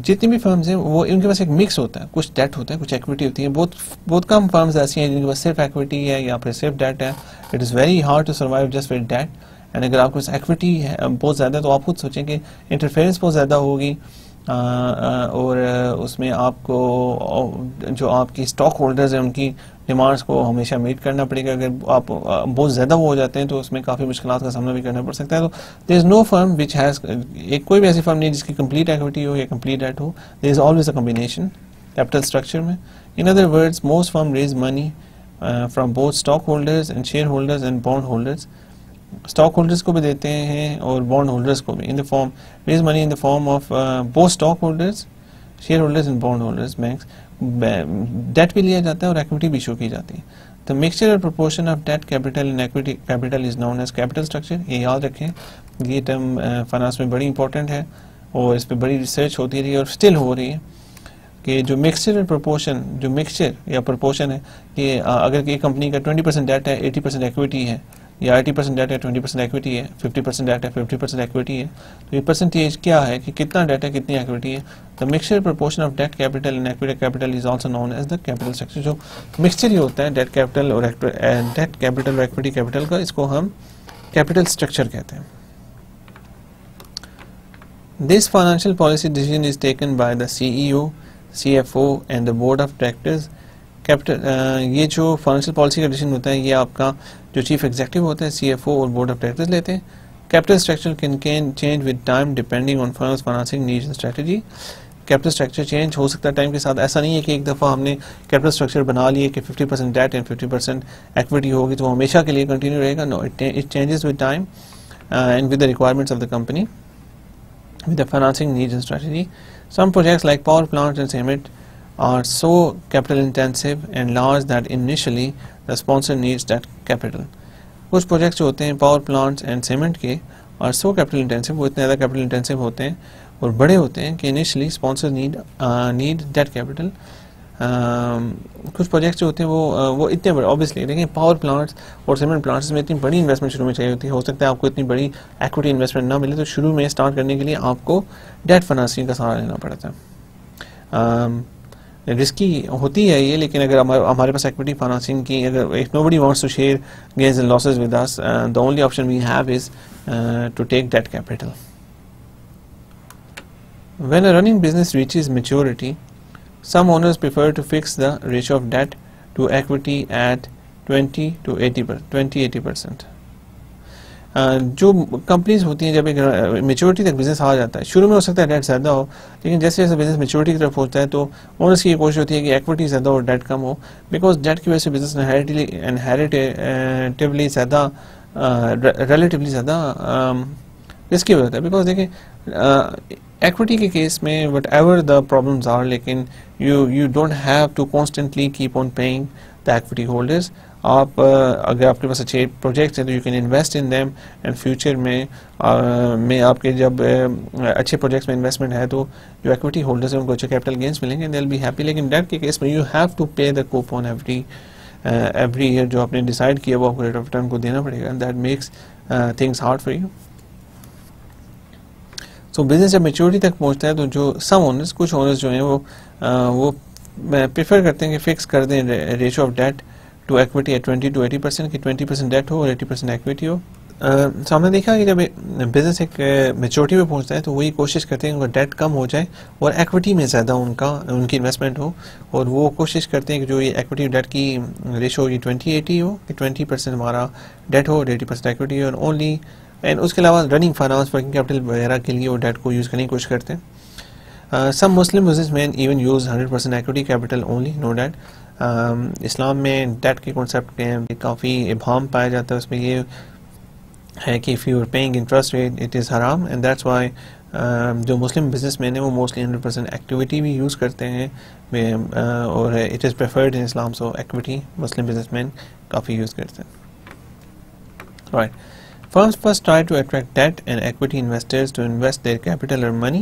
जितनी भी फर्म्स हैं वो इनके पास एक मिक्स होता है, कुछ डेट होता है कुछ इक्विटी होती है। बहुत कम फर्म्स ऐसी हैं जिनके पास सिर्फ इक्विटी है या फिर सिर्फ डेट है। It is very hard to survive just with debt, and अगर आपके पास इक्विटी है बहुत ज़्यादा तो आप खुद सोचें कि इंटरफेरेंस बहुत ज़्यादा होगी, और उसमें आपको जो आपकी स्टॉक होल्डर्स हैं उनकी डिमांड्स को हमेशा मीट करना पड़ेगा। अगर आप बहुत ज़्यादा वो हो जाते हैं तो उसमें काफ़ी मुश्किलात का सामना भी करना पड़ सकता है। तो there is no firm which has, एक कोई भी ऐसी फर्म नहीं जिसकी कंप्लीट इक्विटी हो या कंप्लीट डेट हो। There is always a combination capital structure में। In other words most firm raise money from both stock holders and share holders and bond holders, stock holders को भी देते हैं और बॉन्ड होल्डर्स को भी, in the form raise money in the form of both stock holders, share holders and bond holders, banks, debt भी लिया जाता है और इक्विटी भी इशू की जाती है। द मिक्सचर और proportion of debt capital and equity capital is known as capital structure. ये याद रखें, ये टर्म फाइनेंस में बड़ी इंपॉर्टेंट है और इस पर बड़ी रिसर्च होती रही है और स्टिल हो रही है कि जो मिक्सचर और प्रोपोर्शन, जो मिक्सचर या प्रोपोर्शन है कि अगर एक कंपनी का 20% डेट है 80% इक्विटी है, या 80% डेट है 20% इक्विटी है, 50% डेट है 50% इक्विटी है, तो ये परसेंटेज क्या है कि कितना डेट है कितनी इक्विटी है। The mixture proportion of debt capital and equity capital is also known as the capital structure. जो मिक्सचर ही होता है डेट कैपिटल और इक्विटी कैपिटल का, इसको हम कैपिटल स्ट्रक्चर कहते हैं। This financial policy decision is taken by the CEO, CFO and the board of directors. Capital ये जो फाइनेंशियल पॉलिसी का डिसीजन होता है ये आपका जो चीफ एग्जीक्यूटिव होता है CFO और बोर्ड ऑफ डायरेक्टर्स लेते हैं। Capital structure can change with time depending on firms financing needs and strategy. Capital structure change हो सकता है टाइम के साथ, ऐसा नहीं है कि एक दफ़ा हमने कैपिटल स्ट्रक्चर बना लिए कि 50% डेट एंड 50% इक्विटी होगी तो हमेशा के लिए कंटिन्यू रहेगा। No, it changes with time and with the requirements of the company with the financing needs and strategy. Some projects like power plants and cement are so capital intensive and large that initially the sponsor needs that capital. कुछ projects जो होते हैं power plants and cement के और so capital intensive, वो इतने ज़्यादा capital intensive होते हैं और बड़े होते हैं कि initially sponsor need debt capital. कुछ प्रोजेक्ट्स जो होते हैं वो इतने बड़े, ऑब्वियसली लेकिन पावर प्लांट्स और सीमेंट प्लांट्स में इतनी बड़ी इन्वेस्टमेंट शुरू में चाहिए होती है। हो सकता है आपको इतनी बड़ी इक्विटी इन्वेस्टमेंट ना मिले तो शुरू में स्टार्ट करने के लिए आपको डेट फाइनेंसिंग का सहारा लेना पड़ता है। रिस्की होती है ये, लेकिन अगर हमारे पास इक्विटी फाइनेंसिंग की, अगर if nobody wants to share gains and losses with us, the only option we have is to take debt capital. When a running business reaches maturity, some owners prefer to fix the ratio of debt to equity at 20-80%. जो companies होती हैं जब एक maturity तक business आ जाता है, शुरू में हो सकता है डेट ज़्यादा हो, लेकिन जैसे जैसे बिजनेस मेच्योरिटी की तरफ पहुंचता है तो ओनर्स की ये कोशिश होती है कि इक्विटी ज़्यादा और डेट कम हो, बिकॉज डेट की वजह से बिजनेस इनहेरिटिवली ज़्यादा रिलेटिवली ज़्यादा रिस्की हो जाता है। बिकॉज देखिए equity के केस में whatever the problems are, लेकिन you don't have to constantly keep on paying the equity holders. आप अगर आपके पास अच्छे प्रोजेक्ट्स हैं तो you can invest in them and future में आपके जब अच्छे प्रोजेक्ट्स में इन्वेस्टमेंट है तो जो equity holders हैं उनको अच्छे कैपिटल गेंस मिलेंगे, they'll be happy। लेकिन डेट के केस में you have to pay the coupon every year, जो आपने डिसाइड किया वो आपको रेट ऑफ रिटर्न को देना पड़ेगा, and that makes things hard for you। तो बिजनेस जब मेच्योरिटी तक पहुंचता है तो जो सम ओनर्स, कुछ ओनर्स जो हैं वो प्रेफर करते हैं कि फिक्स कर दें ratio of debt to equity at 20-80%, कि 20% डेट हो और 80% इक्विटी हो। तो हमने देखा कि जब बिजनेस एक मेच्योरिटी पे पहुंचता है तो वही कोशिश करते हैं कि उनका डेट कम हो जाए और इक्विटी में ज़्यादा उनकी इन्वेस्टमेंट हो, और वो कोशिश करते हैं कि जो ये इक्विटी डेट की रेशियो ये 20-80 हो, कि 20% हमारा डेट हो और 80% इक्विटी हो, और ओनली एंड उसके अलावा रनिंग फाइनेंस, वर्किंग कैपिटल वगैरह के लिए वो डेट को यूज़ करने की कोशिश करते हैं। Some Muslim businessman even use 100% equity capital only, no debt. Islam में डेट के कॉन्सेप्ट के काफ़ी इबाम पाया जाता है, उसमें ये है कि if you are paying interest rate it is हराम, एंड दैट्स वाई जो मुस्लिम बिजनेसमैन हैं वो मोस्टली 100% इक्विटी भी यूज़ करते हैं, और it is preferred in Islam, so equity Muslim businessman काफ़ी यूज़ करते हैं। Right, firms first try to attract debt and equity investors to invest their capital or money.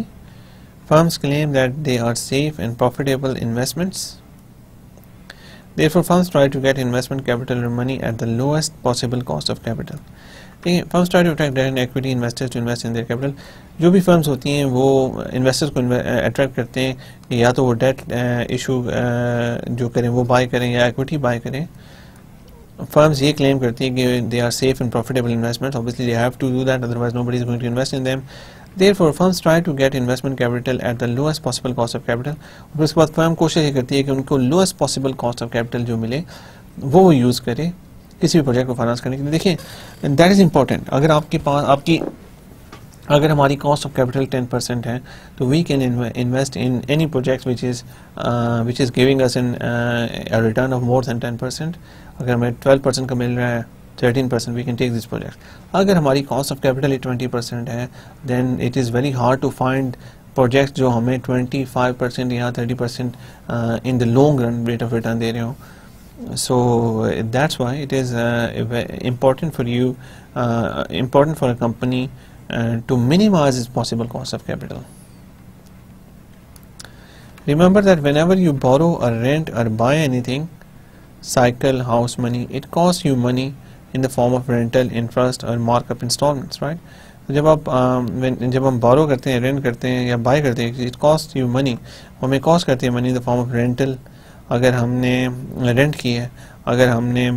Firms claim that they are safe and profitable investments. Therefore, firms try to get investment capital or money at the lowest possible cost of capital. Firms try to attract debt and equity investors to invest in their capital. जो भी firms होती हैं वो investors को attract करते हैं कि या तो वो debt issue जो करें वो buy करें या equity buy करें। Firms ये claim करती हैं कि they are safe and profitable investments. Obviously, they have to do that, otherwise nobody is going to invest in them. Therefore, firms try to get investment capital at the lowest possible cost of capital. और उसके बाद firm कोशिश ये करती है कि उनको lowest possible cost of capital जो मिले वो यूज़ करे किसी भी प्रोजेक्ट को फाइनेंस करने के लिए। देखिए, that is important. अगर आपके पास अगर हमारी कॉस्ट ऑफ कैपिटल 10% है तो we can invest in any project which is giving us in return of more than 10%. अगर हमें 12% का मिल रहा है 13% we can take this project. अगर हमारी कॉस्ट ऑफ कैपिटल ही 20% है then it is very hard to find project जो हमें 25% या 30% in the long run rate of return दे रहे हो. So that's why it is important for you, important for a company to minimize its possible cost of capital. Remember that whenever you borrow or rent or buy anything, cycle, house money, it costs you money in the form of rental, interest or markup installments, right? जब हम borrow करते हैं, rent करते हैं या buy करते हैं, it costs you money. हमें cost करती है money in the form of rental. अगर हमने रेंट की है, अगर हमने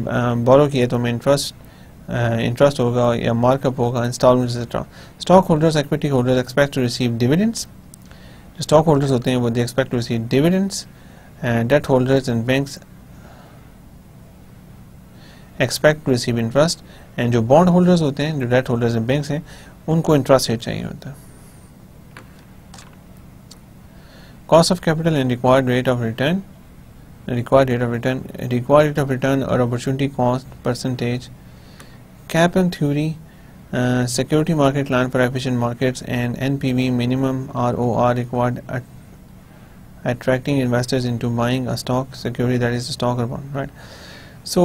बोरो किया तो हमें इंटरेस्ट होगा या मार्कअप होगा, instalment etcetera. Stock holders, equity holders expect to receive dividends. जो स्टॉक होल्डर्स होते हैं वो they expect to receive dividends. Debt holders and banks expect to receive interest. And जो बॉन्ड होल्डर्स होते हैं, जो डेट होल्डर्स एंड बैंक्स हैं, उनको इंटरेस्ट रेट चाहिए होता है. Cost of capital and required rate of return. Required rate of return or opportunity cost percentage, CAPM theory, security market plan for efficient markets, and NPV minimum ROR required attracting investors into buying a stock security, that is a stock or bond, right? So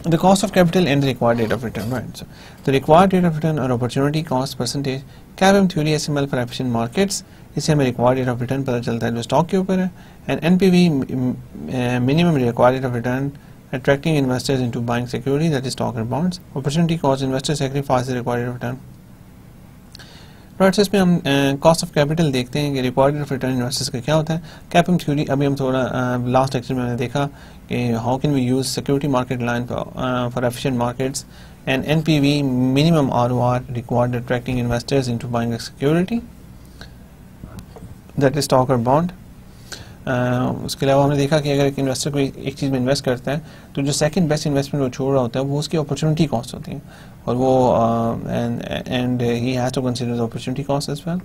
the cost of capital and the required rate of return, right? So the required rate of return or opportunity cost percentage, CAPM theory SML for efficient markets, इससे हमें required rate of return पता चलता है जो stock के ऊपर है. And NPV minimum required rate of return attracting investors into buying security, that is stock और bonds. Opportunity cost investor sacrifice required rate of return. Right, इसमें हम कॉस्ट ऑफ कैपिटल देखते हैं कि required rate of return investors का क्या होता है. कैपम थ्योरी अभी हम थोड़ा लास्ट लेक्चर में हमने देखा कि how can we use security market line for efficient markets. And NPV minimum ROR required attracting investors into buying security, that is stock और बॉन्ड. उसके अलावा हमने देखा कि अगर एक इन्वेस्टर कोई एक चीज़ में इन्वेस्ट करता है तो जो सेकंड बेस्ट इन्वेस्टमेंट वो छोड़ रहा होता है वो उसकी अपॉर्चुनिटी कॉस्ट होती है, और वो and he has to consider the opportunity cost as well.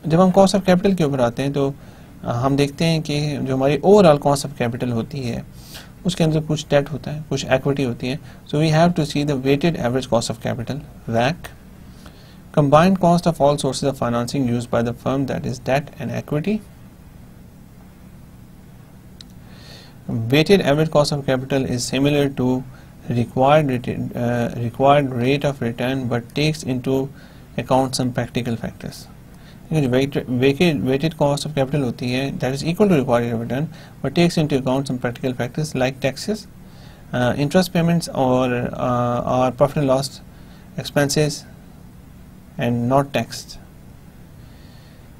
जब हम कॉस्ट ऑफ कैपिटल के ऊपर आते हैं तो हम देखते हैं कि जो हमारी ओवरऑल कॉस्ट ऑफ कैपिटल होती है उसके अंदर कुछ डेट होता है, कुछ इक्विटी होती है. So we have to see the weighted average cost of capital, WACC. Combined cost of all sources of financing used by the firm, that is debt and equity. Weighted average cost of capital is similar to required rate of return but takes into account some practical factors. Weighted cost of capital होती है that is equal to required rate of return but takes into account some practical factors like taxes, interest payments or profit and loss expenses and not taxed.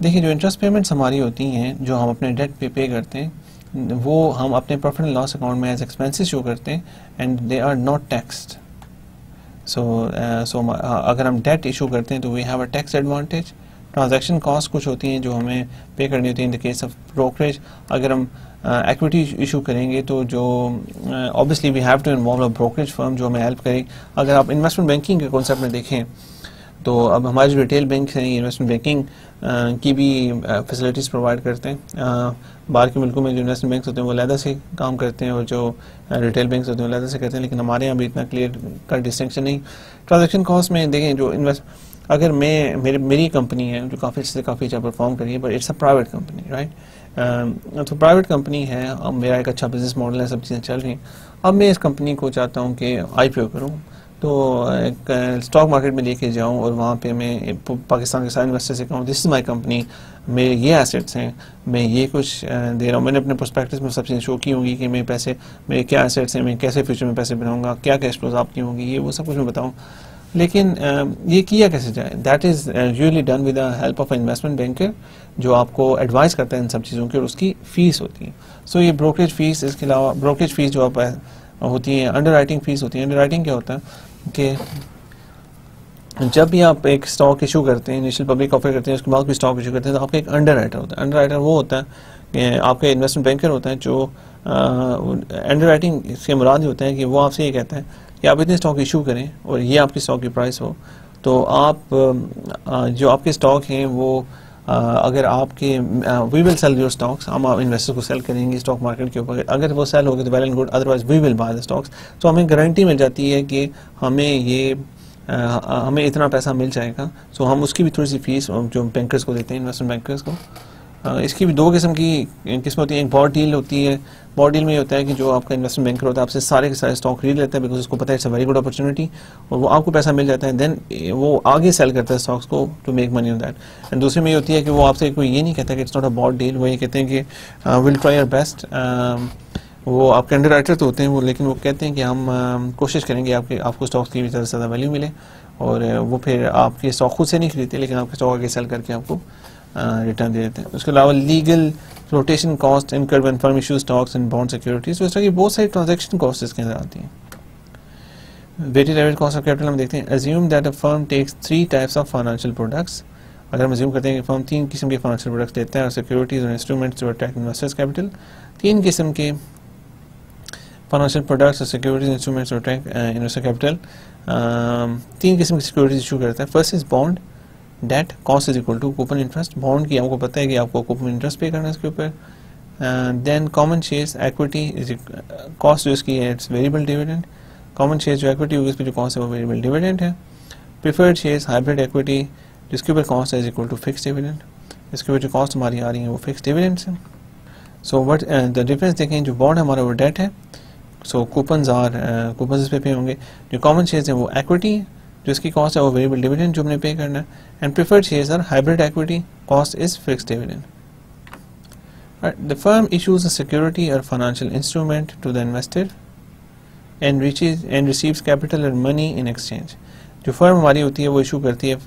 देखिए जो interest payments हमारी होती हैं जो हम अपने डेट पे करते हैं वो हम अपने प्रॉफिट एंड लॉस अकाउंट में एज एक्सपेंसेस शो करते हैं and they are not taxed. So अगर हम डेट इशू करते हैं तो we have a tax advantage. Transaction cost कुछ होती हैं जो हमें पे करनी होती है in the case of brokerage. अगर हम इक्विटी इशू करेंगे तो जो obviously we have to involve a brokerage firm जो हमें हेल्प करेगी. अगर आप इन्वेस्टमेंट बैंकिंग के कॉन्सेप्ट में देखें तो अब हमारे जो रिटेल बैंक हैं इन्वेस्टमेंट बैंकिंग की भी फैसिलिटीज़ प्रोवाइड करते हैं. बाहर के मुल्कों में जो इन्वेस्टमेंट बैंक्स होते हैं वो अलग से काम करते हैं और जो रिटेल बैंक्स होते हैं वो अलग से करते हैं, लेकिन हमारे यहाँ भी इतना क्लियर का डिस्टिंक्शन नहीं. ट्रांजेक्शन कॉस्ट में देखें जो अगर मेरी कंपनी है जो काफ़ी अच्छे से काफ़ी अच्छा परफॉर्म करी है but it's a private company, right. तो प्राइवेट कंपनी है, अब मेरा एक अच्छा बिजनेस मॉडल है, सब चीज़ें चल रही हैं. अब मैं इस कंपनी को चाहता हूँ कि IPO करूँ तो एक स्टॉक मार्केट में लेके जाऊं और वहाँ पे मैं पाकिस्तान के सारे इन्वेस्टर से कहूँ दिस इज़ माय कंपनी, मेरे ये एसेट्स हैं, मैं ये कुछ दे रहा हूँ. मैंने अपने प्रोस्पेक्टस में सब चीज़ें शो की होंगी कि मेरे क्या एसेट्स हैं, मैं कैसे फ्यूचर में पैसे बनाऊँगा, क्या कैश फ्लोज आपकी होंगी, ये वो सब कुछ मैं बताऊँ. लेकिन ये किया कैसे जाए, that is usually done with the help of investment banker जो आपको एडवाइस करता है इन सब चीज़ों की और उसकी फ़ीस होती है. सो ये ब्रोकरेज फ़ीस, इसके अलावा ब्रोकरेज फ़ीस जो आप होती है, अंडर राइटिंग फ़ीस होती है. अंडर राइटिंग क्या होता है कि जब भी आप एक स्टॉक इशू करते हैं, इनिशियल पब्लिक ऑफर करते हैं, उसके बाद भी स्टॉक इशू करते हैं तो आपका एक अंडर राइटर होता है. अंडर राइटर वो होता है कि आपका इन्वेस्टमेंट बैंकर होता है जो अंडर राइटिंग से मुराद होता है कि वो आपसे ये कहता है कि आप इतने स्टॉक इशू करें और ये आपकी स्टॉक की प्राइस हो तो आप जो आपके स्टॉक हैं वो अगर आपके we will sell your stocks, हम इन्वेस्टर को सेल करेंगे स्टॉक मार्केट के ऊपर, अगर वो सेल हो गए तो well and good, otherwise we will buy the stocks. तो हमें गारंटी मिल जाती है कि हमें इतना पैसा मिल जाएगा। सो हम उसकी भी थोड़ी सी फीस जो बैंकर्स को देते हैं, इन्वेस्टमेंट बैंकर्स को, इसकी भी दो किस्म की किस्म होती है। एक बॉड डील होती है। बॉड डील में ये होता है कि जो आपका इन्वेस्टमेंट बैंकर होता है आपसे सारे के सारे स्टॉक खरीद लेता है, बिकॉज उसको पता है it's a very good opportunity, और वो आपको पैसा मिल जाता है, देन वो आगे सेल करता है स्टॉक्स को to make money on that. And दूसरी में ये होती है कि वो आपसे कोई ये नहीं कहता कि it's not a bad deal, वो ये कहते हैं कि विल ट्राई योर बेस्ट। वो आपके अंडर राइटर तो होते हैं वो, लेकिन वो कहते हैं कि हम कोशिश करेंगे आपको स्टॉक्स की भी ज़्यादा से ज़्यादा वैल्यू मिले, और वो फिर आपके स्टॉक खुद से नहीं खरीदते, लेकिन आपके स्टॉक आगे सेल करके आपको रिटर्न दे देते हैं। उसके अलावा legal flotation cost incurred when firm issue stocks and bond securities, तो इस तरह की बहुत सारी ट्रांजैक्शन कॉस्ट इसके अंदर आती हैं। Weighted average cost of capital हम देखते हैं। Assume that a firm takes 3 types of financial products. अगर हम अज्यूम करते हैं कि फर्म 3 किस्म के फाइनेंशियल प्रोडक्ट्स देता है और सिक्योरिटीज और instruments to attract investors capital, 3 किस्म के फाइनेंशियल प्रोडक्ट्स और securities instruments to attract investor capital, 3 किस्म की सिक्योरिटीज इशू करता है। First is bond, debt cost is equal to coupon interest. Bond की आपको पता है कि आपको कूपन इंटरेस्ट पे करना है इसके ऊपर। Then common shares, equity is cost जो इसकी है it's variable dividend. Common shares जो एक्विटी होगी इस पर जो कॉस्ट है वो वेरिएबल डिविडेंड है। प्रीफर्ड शेयर्स हाइब्रिड एक्विटी जिसके ऊपर कॉस्ट है is equal to fix dividend, इसके ऊपर जो कॉस्ट हमारी आ रही है वो फिक्स डिविडेंड्स है। सो व्हाट द डिफरेंस देखें, जो बॉन्ड हमारा वो डेट है, सो कूपन्स इस पे होंगे। जो कॉमन शेयर्स हैं वो एक्विटी है, जो इसकी कॉस्ट है वो वेरिएबल डिविडेंड जो हमने पे करना है। And preferred shares are hybrid equity, cost is fixed dividend. The firm issues a security और financial instrument to the investor and receives capital और मनी इन एक्सचेंज। जो फर्म हमारी होती है वो इशू करती है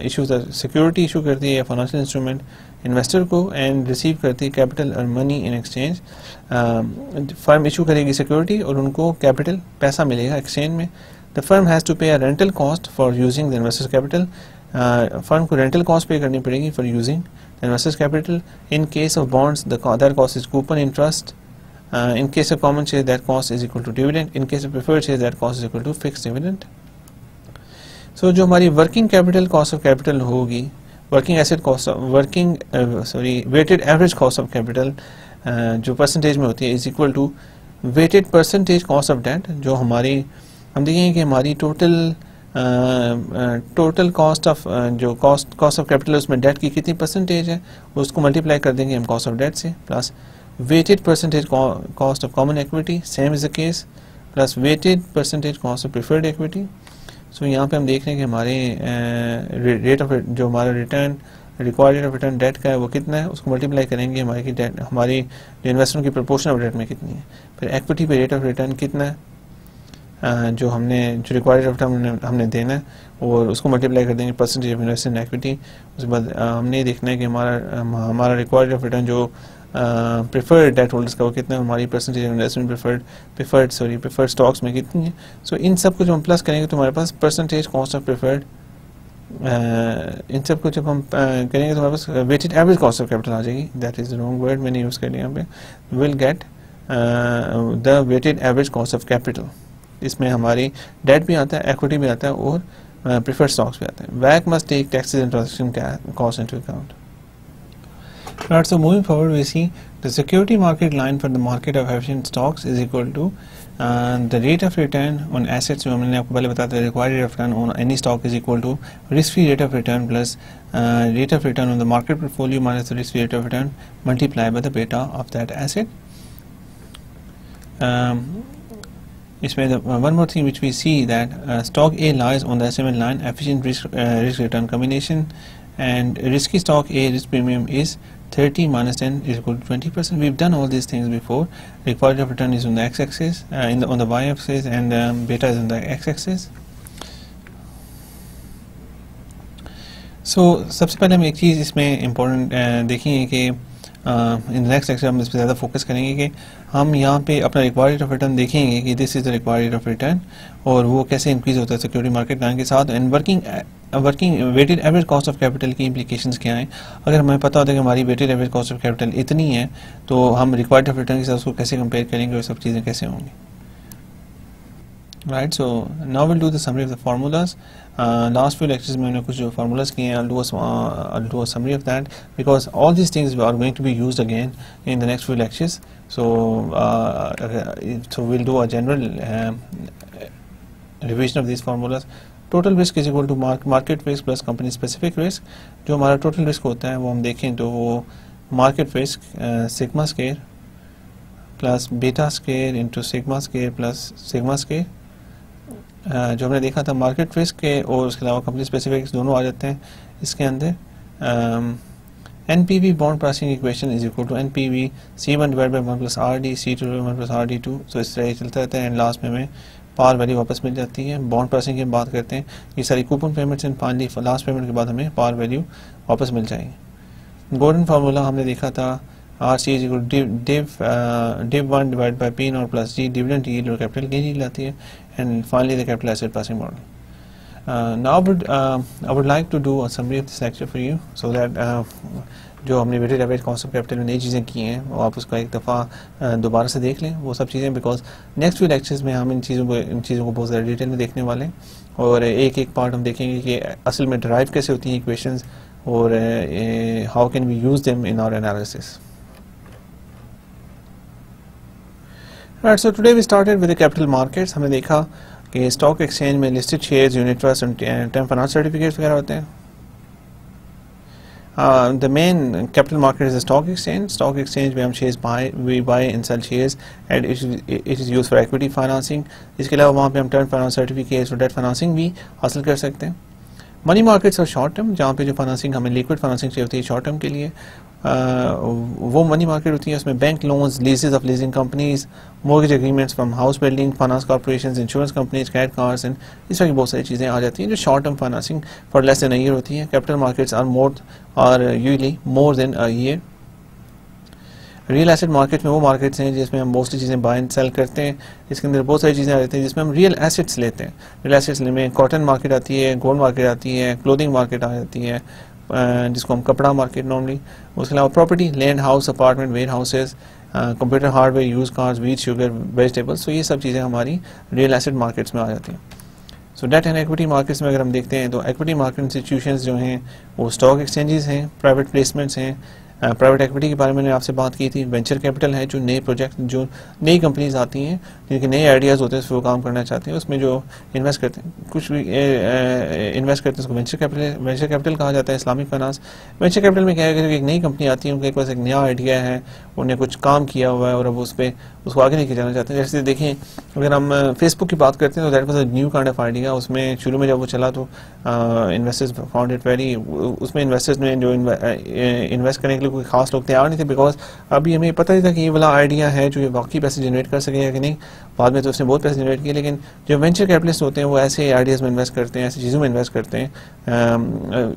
सिक्योरिटी इशू करती है या फाइनेंशियल इंस्ट्रूमेंट इन्वेस्टर को, एंड रिसीव करती है कैपिटल और money in exchange. Firm issue करेगी सिक्योरिटी और उनको कैपिटल पैसा मिलेगा एक्सचेंज में। The firm has to pay a rental cost for using the investor's capital. Firm को rental cost pay करनी पड़ेगी for using the investor's capital. In case of bonds, that cost is coupon interest. In case of common shares, that cost is equal to dividend. In case of preferred shares, that cost is equal to fixed dividend. So जो हमारी working capital cost of capital होगी, weighted average cost of capital जो percentage में होती है is equal to weighted percentage cost of debt। जो हमारी हम देखेंगे कि हमारी टोटल कॉस्ट ऑफ जो कॉस्ट ऑफ कैपिटल उसमें डेट की कितनी परसेंटेज है, उसको मल्टीप्लाई कर देंगे हम कॉस्ट ऑफ डेट से, plus weighted percentage cost of common equity same is the case, plus weighted percentage cost of preferred equity. So यहाँ पे हम देख रहे हैं कि हमारे रेट ऑफ जो हमारा return required rate of return debt का है वो कितना है, उसको मल्टीप्लाई करेंगे हमारी जो इन्वेस्टमेंट की प्रोपोर्शन ऑफ डेट में कितनी है, फिर इक्विटी पे रेट ऑफ रिटर्न कितना है जो रिक्वायर्ड रेट ऑफ रिटर्न हमने देना है, और उसको मल्टीप्लाई कर देंगे परसेंटेज ऑफ इन्वेस्टमेंट एक्विटी। उसके बाद हमने देखना है कि हमारा रिक्वायर्ड रेट ऑफ रिटर्न जो प्रेफर्ड डेट होल्डर्स का वो कितना है, हमारी percentage of investment preferred stocks में कितनी है। सो इन सब को जब हम प्लस करेंगे तो हमारे पास परसेंटेज कॉस्ट ऑफ प्रेफर्ड, इन सब को जब हम करेंगे तो हमारे पास weighted average cost of capital आ जाएगी। दैट इज रॉन्ग वर्ड मैंने यूज़ कर लिया यहाँ पे। Will get the weighted average cost of capital. इसमें हमारी डेट भी आता है, एक्विटी भी आता है, और प्रेफर्ड स्टॉक्स भी आते हैं। WACC must take taxes and transaction costs into account. Right, so moving forward we see the security market line for the market of efficient stocks is equal to the rate of return on assets जो हमने आपको पहले बताया था, required rate of return on any stock is equal to risk-free rate of return plus rate of return on the market portfolio minus the risk-free rate of return multiplied by the beta of that asset. इसमें one more thing which we see that stock A lies on the SML line, efficient risk return combination, and risky stock A risk premium is 30 minus 10 is equal to 20%. We've done all these things before. Required rate of return is on the x-axis, on the y-axis, and beta is on the x-axis. So सबसे पहले हम एक चीज़ इसमें important देखेंगे कि in next lecture हम इस पर ज़्यादा फोकस करेंगे कि हम यहाँ पे अपना रिक्वायर्ड रेट ऑफ रिटर्न देखेंगे कि this is the required rate of return, और वो कैसे इंक्रीज होता है सिक्योरिटी मार्केट लाइन के साथ, and working weighted average cost of capital की इंप्लीकेशंस क्या हैं। अगर हमें पता होता है कि हमारी weighted average cost of capital इतनी है तो हम रिक्वायर्ड रेट ऑफ रिटर्न के साथ उसको कैसे कंपेयर करेंगे और सब चीज़ें कैसे होंगी। Right, so now we'll do the summary of the formulas. Last few lectures में मैंने कुछ जो formulas किए हैं, I'll do a summary of that because all these things are going to be used again in the next few lectures. So we'll do a general revision of these formulas. Total risk is equal to market risk plus company specific risk. जो हमारा total risk होता है वो हम देखें तो वो market risk sigma square plus beta square into sigma square plus sigma square. जो हमने देखा था मार्केट रिस्क के और उसके अलावा कंपनी स्पेसिफिक्स दोनों आ जाते हैं इसके अंदर. NPV bond pricing equation is equal to NPV C1 divide by 1 plus RD C2 1 plus RD2. So इस तरह चलता रहता है एंड लास्ट में हमें पार वैल्यू वापस मिल जाती है. बॉन्ड प्राइसिंग की बात करते हैं, ये सारी coupon payments and finally last payment के बाद हमें पार वैल्यू वापस मिल जाएगी. गोल्डन फार्मूला हमने देखा था RC is equal to div 1 divided by P naught plus G, dividend yield और capital gain yield आती है, and finally the capital asset passing model. Now I would like to do a summary of this lecture for you so that जो हमने weighted average cost of capital में नई चीज़ें की हैं वो आप उसको एक दफ़ा दोबारा से देख लें वो सब चीज़ें, because next few lectures में हम इन चीज़ों को बहुत ज़्यादा डिटेल में देखने वाले हैं और एक एक पार्ट हम देखेंगे कि असल में derive कैसे होती हैं equations और how can we use them in our analysis. Right, so today we started with the capital markets. हमने देखा कि स्टॉक एक्सचेंज में लिस्टेड शेयर्स, यूनिट ट्रस्ट और टर्म फाइनेंस सर्टिफिकेट्स वगैरह होते हैं. The main capital market is the stock exchange. Stock exchange में हम shares we buy and sell shares and it is used for equity financing. इसके अलावा वहाँ पे हम टर्म फाइनेंस सर्टिफिकेट्स और डेट फाइनेंसिंग भी हासिल कर सकते हैं. मनी मार्केट्स और शॉर्ट टर्म, जहाँ पे जो फाइनेंसिंग हमें लिक्विड फाइनेंसिंग चाहिए होती है शॉर्ट टर्म के लिए, वो मनी मार्केट होती है. उसमें bank loans, leases of leasing companies, mortgage agreements from house building, finance corporations, insurance companies, credit cards and इस तरह की बहुत सारी चीज़ें आ जाती हैं जो short term financing for less than a year होती है. Capital markets are usually more than a year. Real asset market में वो मार्केट्स हैं जिसमें हम मोस्टली चीज़ें बाय एंड सेल करते हैं. इसके अंदर बहुत सारी चीज़ें आ जाती हैं जिसमें हम रियल एसेट्स लेते हैं. रियल एसेट्स में कॉटन मार्केट आती है, गोल्ड मार्केट आती है, क्लोथिंग मार्केट आ जाती है जिसको हम कपड़ा मार्केट नॉर्मली. उसके अलावा property, land, house, apartment, warehouses, computer hardware, use cars, wheat, sugar, vegetables. तो ये सब चीज़ें हमारी रियल एसेट मार्केट्स में आ जाती हैं. सो डेट एंड इक्विटी मार्केट्स में अगर हम देखते हैं तो इक्विटी मार्केट इंस्टीट्यूशंस जो हैं वो स्टॉक एक्सचेंजेस हैं, प्राइवेट प्लेसमेंट्स हैं. प्राइवेट इक्विटी के बारे में मैंने आपसे बात की थी. वेंचर कैपिटल है, जो नए प्रोजेक्ट, जो नई कंपनीज आती हैं जिनके नए आइडियाज़ होते हैं, उसमें वो काम करना चाहते हैं, उसमें जो इन्वेस्ट करते हैं, कुछ भी इन्वेस्ट करते हैं, उसको वेंचर कैपिटल कहा जाता है. Islamic finance. वेंचर कैपिटल में क्या है कि एक नई कंपनी आती है, उनके पास एक नया आइडिया है, उन्हें कुछ काम किया हुआ है और अब उसको आगे लेके जाना चाहते हैं. जैसे देखें अगर हम फेसबुक की बात करते हैं तो that was a new kind of idea. उसमें शुरू में जब वो चला तो इन्वेस्टर्स फाउंड इट वेरी, उसमें इन्वेस्टर्स ने जो इन्वेस्ट करने के लिए कोई खास लोग तैयार नहीं थे, बिकॉज अभी हमें पता नहीं था कि ये वाला आइडिया है जो ये वाकई पैसे जनरेट कर सकेगा कि नहीं. बाद में तो उसने बहुत पैसे जनरेट किए, लेकिन जो वेंचर कैपिटलिस्ट होते हैं वो ऐसे आइडियाज़ में इन्वेस्ट करते हैं, ऐसी चीज़ों में इन्वेस्ट करते हैं.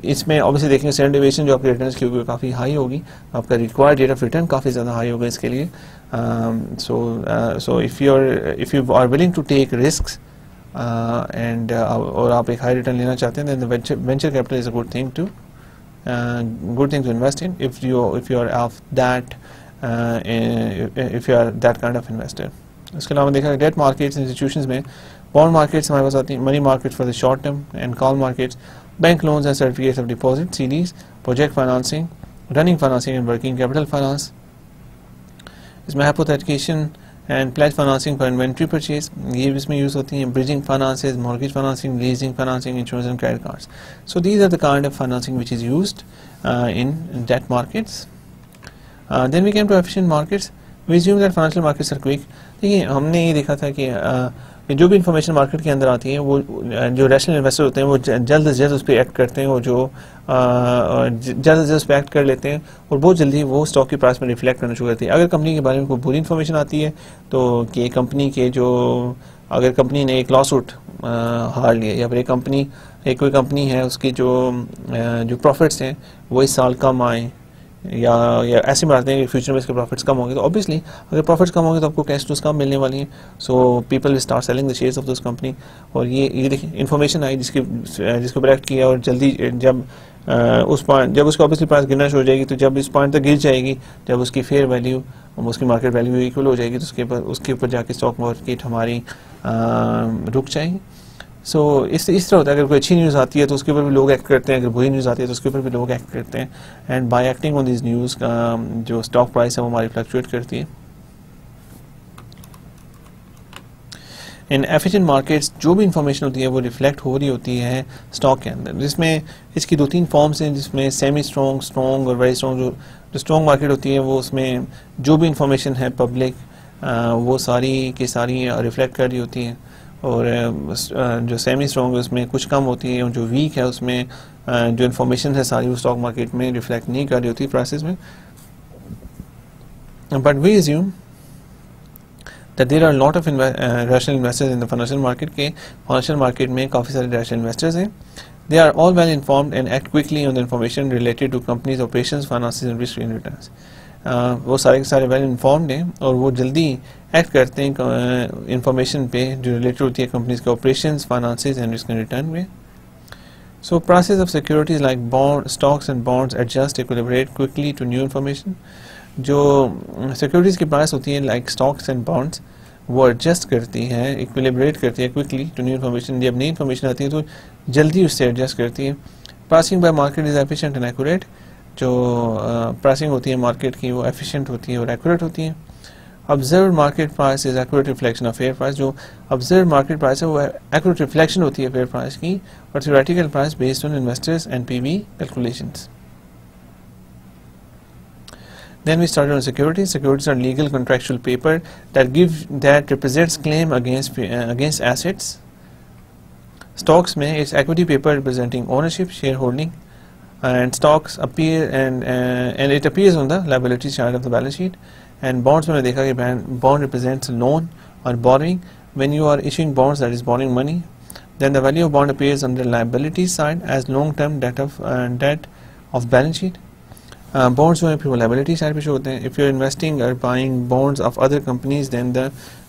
इसमें ऑब्वियसली देखेंगे स्टैंडर्ड डेविएशन जो आपके रिटर्न्स की होगी काफ़ी हाई होगी, आपका रिक्वायर्ड रेट ऑफ रिटर्न काफ़ी ज़्यादा हाई होगा इसके लिए. So if you are willing to take risks and और आप एक हाई रिटर्न लेना चाहते हैं, then the venture capital is a good thing to invest in if you are of that if you are that kind of investor. इसके अलावा देखा debt markets institutions में बॉन्ड मार्केट्स हमारे पास आती हैं, money market for the short term and call markets, bank loans and certificates of deposit, CDs, project financing, running financing and working capital finance. इसमें hypothecation and pledge financing for inventory purchase, ये भी इसमें use होती हैं. Bridging finances, mortgage financing, leasing financing, insurance and credit cards. So these are the kind of financing which is used in debt markets. Then we came to efficient markets. We assume that financial markets are quick. देखिए हमने ये देखा था कि जो भी information market के अंदर आती है वो जो रैशनल इन्वेस्टर होते हैं वो जल्द से जल्द उस पर एक्ट करते हैं, और जो जल्द से जल्द उस पर एक्ट कर लेते हैं और बहुत जल्दी वो स्टॉक की प्राइस में रिफ्लेक्ट करना शुरू करती है. अगर कंपनी के बारे में कोई बुरी इन्फॉर्मेशन आती है तो कि कंपनी के अगर कंपनी ने एक लॉ सूट हार लिया, या फिर कोई कंपनी है उसकी जो प्रॉफिट्स हैं वो इस साल कम आए, या ऐसे मारते हैं कि फ्यूचर में इसके प्रॉफिट्स कम होंगे, तो ऑब्वियसली अगर प्रॉफिट्स कम होंगे तो आपको कैश फ्लोस कम मिलने वाली हैं. So people will start selling the shares of this company. और ये देखिए इन्फॉर्मेशन आई जिसको एक्ट किया, और जल्दी जब उस पॉइंट जब उसका ऑब्वियसली प्राइस गिरना शुरू हो जाएगी, तो जब इस पॉइंट तक गिर जाएगी, जब उसकी फेयर वैल्यू उसकी मार्केट वैल्यू इक्वल हो जाएगी, तो उसके ऊपर जाके स्टॉक मार्केट हमारी रुक जाएगी। सो इस तरह होता है, अगर कोई अच्छी न्यूज़ आती है तो उसके ऊपर भी लोग एक्ट करते हैं, अगर बुरी न्यूज़ आती है तो उसके ऊपर भी लोग एक्ट करते हैं, and bye acting on this news जो स्टॉक प्राइस है वो हमारी फ्लक्चुएट करती है। इन एफिशिएंट मार्केट्स जो भी इंफॉर्मेशन होती है वो रिफ्लेक्ट हो रही होती है स्टॉक के अंदर, जिसमें इसकी 2-3 फॉर्म्स हैं, जिसमें सेमी स्ट्रॉन्ग, स्ट्रॉन्ग और वेरी स्ट्रॉन्ग। जो स्ट्रॉन्ग मार्केट होती है वो उसमें जो भी इंफॉर्मेशन है पब्लिक वो सारी की सारी रिफ्लेक्ट कर रही होती है, और जो सेमी स्ट्रॉन्ग है उसमें कुछ कम होती है, और जो वीक है उसमें जो इन्फॉर्मेशन है सारी वो स्टॉक मार्केट में रिफ्लेक्ट नहीं कर रही होती प्राइसेस में। But we assume that there are a lot of rational investors in the financial market के financial market में काफ़ी सारे rational investors हैं। They are all well informed and act quickly on the information related to companies operations, finances and risk and returns। वो सारे के सारे well informed हैं और वो जल्दी act करते हैं information पे जो related होती है companies के operations, finances and risk and return में। So prices of securities like stocks and bonds adjust, equilibrate quickly to new information। जो सिक्योरिटीज़ की प्राइस होती है लाइक स्टॉक्स एंड बॉन्ड्स वो एडजस्ट करती है, इक्विलिब्रेट करती है क्विकली टू न्यू इन्फॉर्मेशन। जब नई इन्फॉर्मेशन आती है तो जल्दी उससे एडजस्ट करती है। Pricing bye market is efficient and accurate. जो प्राइसिंग होती है मार्केट की वो एफिशिएंट होती है और एक्यूरेट होती है। Observe market price is accurate reflection of fair price. जो ऑब्जर्व मार्केट प्राइस है वो एक्यूरेट रिफ्लेक्शन होती है फेयर प्राइस की, और theoretical price based on investors and PV calculations. Then we started on securities. Securities are legal contractual paper that represents claim against assets. Stocks में it's equity paper representing ownership, shareholding, and stocks appear and it appears on the liability side of the balance sheet. And bonds में देखा कि bond represents loan or borrowing. When you are issuing bonds, that is borrowing money, then the value of bond appears on the liability side as long-term debt of balance sheet. Bonds जो है फिर वो liability side पे show होते हैं। If you are investing or buying bonds of other companies, then the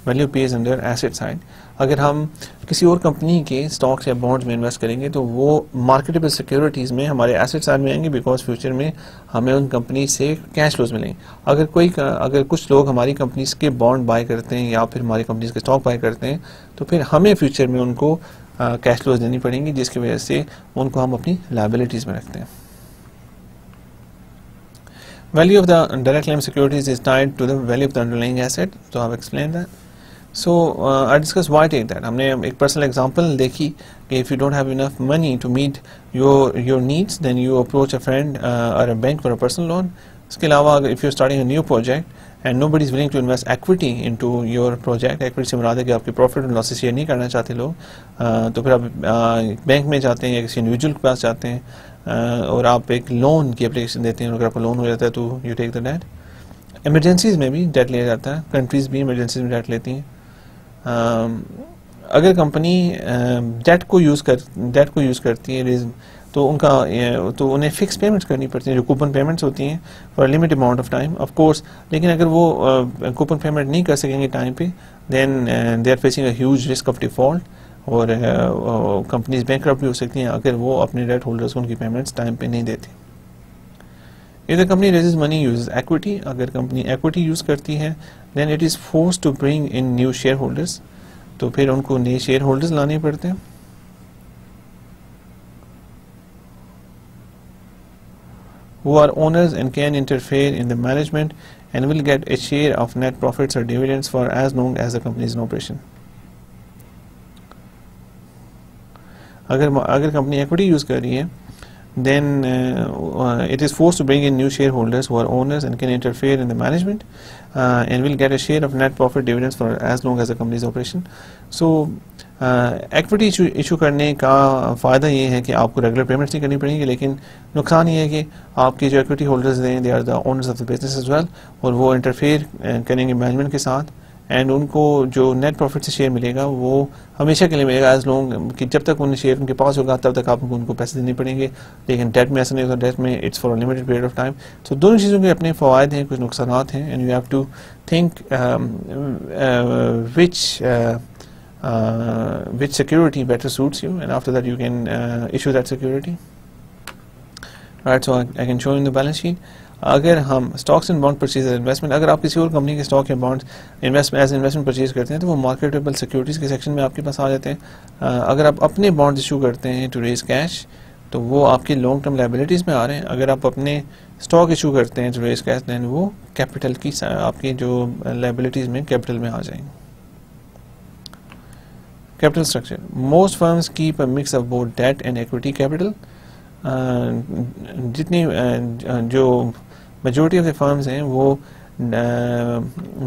value appears under asset side। अगर हम किसी और कंपनी के स्टॉक्स या बॉन्ड्स में इन्वेस्ट करेंगे तो वो मार्केटेबल सिक्योरिटीज़ में हमारे एसेट साइड में आएंगे, बिकॉज फ्यूचर में हमें उन कंपनी से कैश फ्लोज मिलेंगे। अगर कुछ लोग हमारी कंपनीज के बॉन्ड बाय करते हैं या फिर हमारी कंपनीज के स्टॉक बाय करते हैं तो फिर हमें फ्यूचर में उनको कैश फ्लोज देनी पड़ेंगी, जिसकी वजह से उनको हम अपनी लायबिलिटीज़ में रखते हैं। Value of the direct lending securities is tied to the value of the underlying asset. So I've explained that. So I discussed why take that. हमने एक personal example देखी कि if you don't have enough money to meet your needs, then you approach a friend or a bank for a personal loan. इसके अलावा if you're starting a new project and nobody is willing to invest equity into your project, equity से मुराद है कि आपके profit और losses share नहीं करना चाहते लोग, तो फिर आप बैंक में जाते हैं या किसी इंडिविजुअल के पास जाते हैं और आप एक लोन की एप्लीकेशन देते हैं। अगर आपको लोन हो जाता है तो you take the debt. Emergencies में भी डेट लिया जाता है, कंट्रीज भी इमरजेंसीज में डेट लेती हैं। अगर कंपनी डेट को यूज़ करती है तो उन्हें फिक्स पेमेंट्स करनी पड़ती हैं, जो कूपन पेमेंट्स होती हैं for limited amount of time of course. लेकिन अगर वो कूपन पेमेंट नहीं कर सकेंगे टाइम पे, then they are facing a huge risk of default, और कंपनीज बैंकरप्ट भी हो सकती हैं अगर वो अपने डेट होल्डर्स को उनकी पेमेंट्स टाइम पे नहीं देती। If the company raises money, uses equity, अगर कंपनी equity यूज़ करती है, then it is forced to bring in new shareholders, तो फिर उनको नए शेयर होल्डर्स लाने पड़ते हैं। Who are owners and can interfere in the management and will get a share of net profits or dividends for as long as the company is in operation। अगर company equity use कर रही है, then it is forced to bring in new shareholders who are owners and can interfere in the management and will get a share of net profit dividends for as long as the company's operation। So equity issue करने का फ़ायदा ये है कि आपको regular payments नहीं करनी पड़ेंगी, लेकिन नुकसान ये है कि आपके जो equity holders हैं they are the owners of the business as well, और वो इंटरफेयर करेंगे मैनेजमेंट के साथ, एंड उनको जो नेट प्रॉफिट से शेयर मिलेगा वो हमेशा के लिए मिलेगा, एज लॉन्ग कि जब तक उन्हें शेयर उनके पास होगा तब तक आपको उनको पैसे देने पड़ेंगे। लेकिन डेट में ऐसा नहीं होता, डेट में it's for a limited period of time. So दोनों चीज़ों के अपने फ़वाइद हैं, कुछ नुकसान हैं, and you have to think which security better suits you, and after that you can issue that security। Right. So I can show in the balance sheet. अगर हम stocks and bond purchase investment, अगर आप किसी और company के stock या bonds investment purchase करते हैं तो वो मार्केटेबल सिक्योरिटीज़ के सेक्शन में आपके पास आ जाते हैं. अगर आप अपने बॉन्ड्स इशू करते हैं टू रेज कैश तो वो आपकी लॉन्ग टर्म लायबिलिटीज़ में आ रहे हैं. अगर आप अपने स्टॉक इशू करते हैं टू रेज कैश दैन वो कैपिटल की आपकी जो लायबिलिटीज़ में कैपिटल में आ जाएंगे. Capital structure. Most firms keep a mix of both debt and equity capital. जितनी जो मेजॉरिटी ऑफ द फर्म्स हैं वो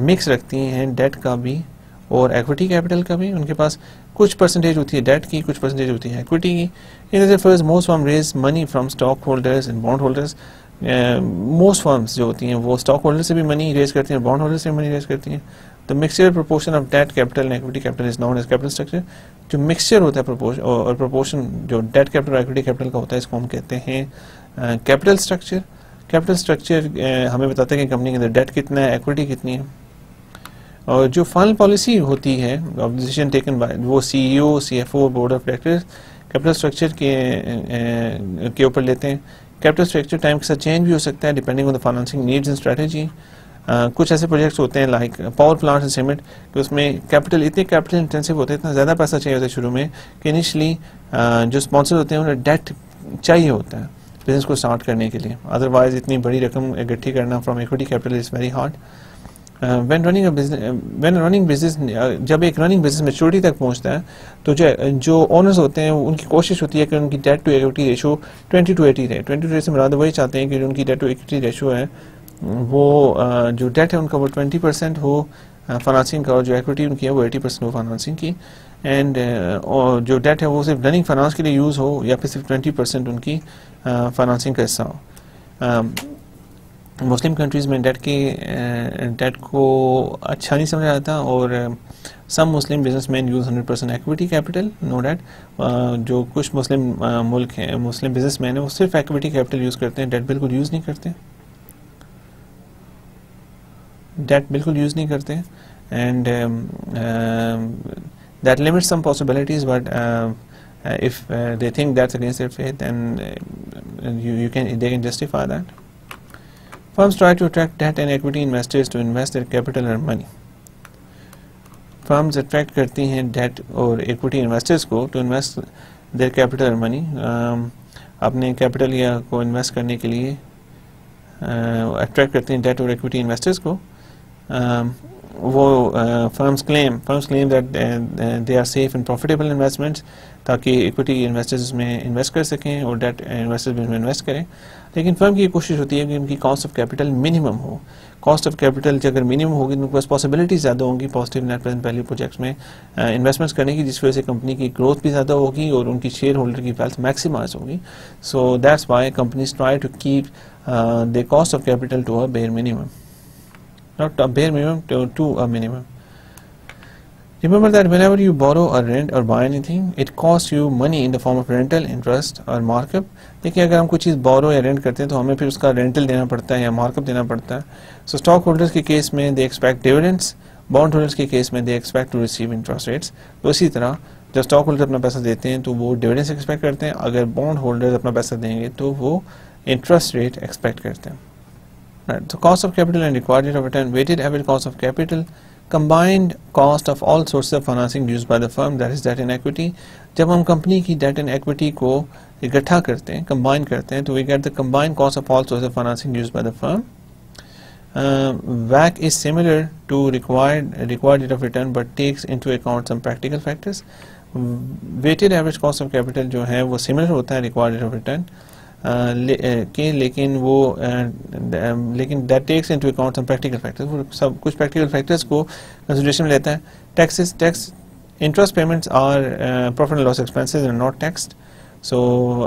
मिक्स रखती हैं डेट का भी और इक्विटी कैपिटल का भी. उनके पास कुछ परसेंटेज होती है डेट की, कुछ परसेंटेज होती है इक्विटी की. In the first most firm raise money from stock holders and bond holders. Most firms जो होती हैं वो स्टॉक होल्डर से भी मनी रेज करती हैं, बॉन्ड होल्डर से भी मनी रेज करती हैं. The mixture proportion of debt capital and equity capital is known as capital structure. जो मिक्सचर होता है और प्रोपोर्शन जो डेट कैपिटल और इक्विटी कैपिटल का होता है इसको हम कहते हैं कैपिटल स्ट्रक्चर. कैपिटल स्ट्रक्चर हमें बताते हैं कि कंपनी के अंदर डेट कितना है, इक्विटी कितनी है. और जो फाइनल पॉलिसी होती है डिसीजन टेकन बाय वो CEO, CFO, board of directors capital structure के ऊपर लेते हैं. कैपिटल स्ट्रक्चर टाइम के साथ चेंज भी हो सकता है depending on the financing needs and strategy. कुछ ऐसे प्रोजेक्ट्स होते हैं like power plant and cement कि उसमें कैपिटल इतने कैपिटल इंटेंसिव होते हैं, इतना ज़्यादा पैसा चाहिए होता है शुरू में कि इनिशली जो स्पॉन्सर होते हैं उन्हें डेट चाहिए होता है बिजनेस को स्टार्ट करने के लिए. अदरवाइज इतनी बड़ी रकम इकट्ठी करना from equity capital is very hard. when running business जब एक रनिंग बिजनेस मैच्योरिटी तक पहुंचता है तो जो ओनर्स होते हैं उनकी कोशिश होती है कि उनकी debt to equity ratio 20 to 80 रहे. 20 to 80 से मुराद वही चाहते हैं कि उनकी डेट टू इक्विटी रेशो है वो जो डेट है उनका वो 20% हो फाइनेंसिंग का और जो इक्विटी उनकी है वो 80% हो फाइनेंसिंग की. एंड और जो डेट है वो सिर्फ रनिंग फाइनेंस के लिए यूज़ हो या फिर सिर्फ 20% उनकी फाइनेंसिंग का हिस्सा हो. मुस्लिम कंट्रीज़ में डेट को अच्छा नहीं समझा जाता और some Muslim businessman use 100% equity capital no debt. जो कुछ मुस्लिम मुल्क हैं मुस्लिम बिजनेसमैन हैं वो सिर्फ इक्विटी कैपिटल यूज़ करते हैं, डेट बिल्कुल यूज़ नहीं करते. And that limits some possibilities but if they think that's against their faith then they can justify that. Firms try to attract debt and equity investors to invest their capital or money. Firms attract करती हैं debt और equity investors को to invest their capital or money. अपने capital या को invest करने के लिए attract करती हैं debt और equity investors को. वो firms claim that they are safe and profitable investments ताकि इक्विटी इन्वेस्टर्स में इन्वेस्ट कर सकें और डेट इन्वेस्टर्स में इन्वेस्ट करें. लेकिन फर्म की कोशिश होती है कि उनकी कॉस्ट ऑफ कैपिटल मिनिमम हो. कॉस्ट ऑफ कैपिटल अगर मिनिमम होगी तो उनके पास पॉसिबिलिटीज ज़्यादा होंगी positive net present value projects में इन्वेस्टमेंट्स करने की, जिस वजह से कंपनी की ग्रोथ भी ज़्यादा होगी और उनकी शेयर होल्डर की वेल्थ मैक्सिमाइज होगी. So that's why companies try to keep the cost of capital to a bare minimum, not a bare minimum to a minimum. Remember that whenever you borrow or rent or buy anything, it costs you money in the form of rental, interest or markup. देखिए अगर हम कोई चीज़ borrow या rent करते हैं तो हमें फिर उसका rental देना पड़ता है या markup देना पड़ता है. So stock holders के केस में they expect dividends, bond holders के केस में they expect to receive interest rates. तो इसी तरह जब stock holders अपना पैसा देते हैं तो वो dividends expect करते हैं, अगर bond holders अपना पैसा देंगे तो वो interest rate expect करते हैं. Right. So cost of capital and required rate of return, weighted average cost of capital, combined cost of all sources of financing used by the firm, that is debt and equity. जब हम company की debt and equity को इकट्ठा करते हैं, combine करते हैं, तो we get the combined cost of all sources of financing used by the firm. WACC is similar to required rate of return, but takes into account some practical factors. Weighted average cost of capital जो है वो similar होता है required rate of return. लेकिन that takes into account some practical factors. वो सब कुछ practical factors को consideration में लेता है. Interest payments are profit and loss expenses and not taxed. So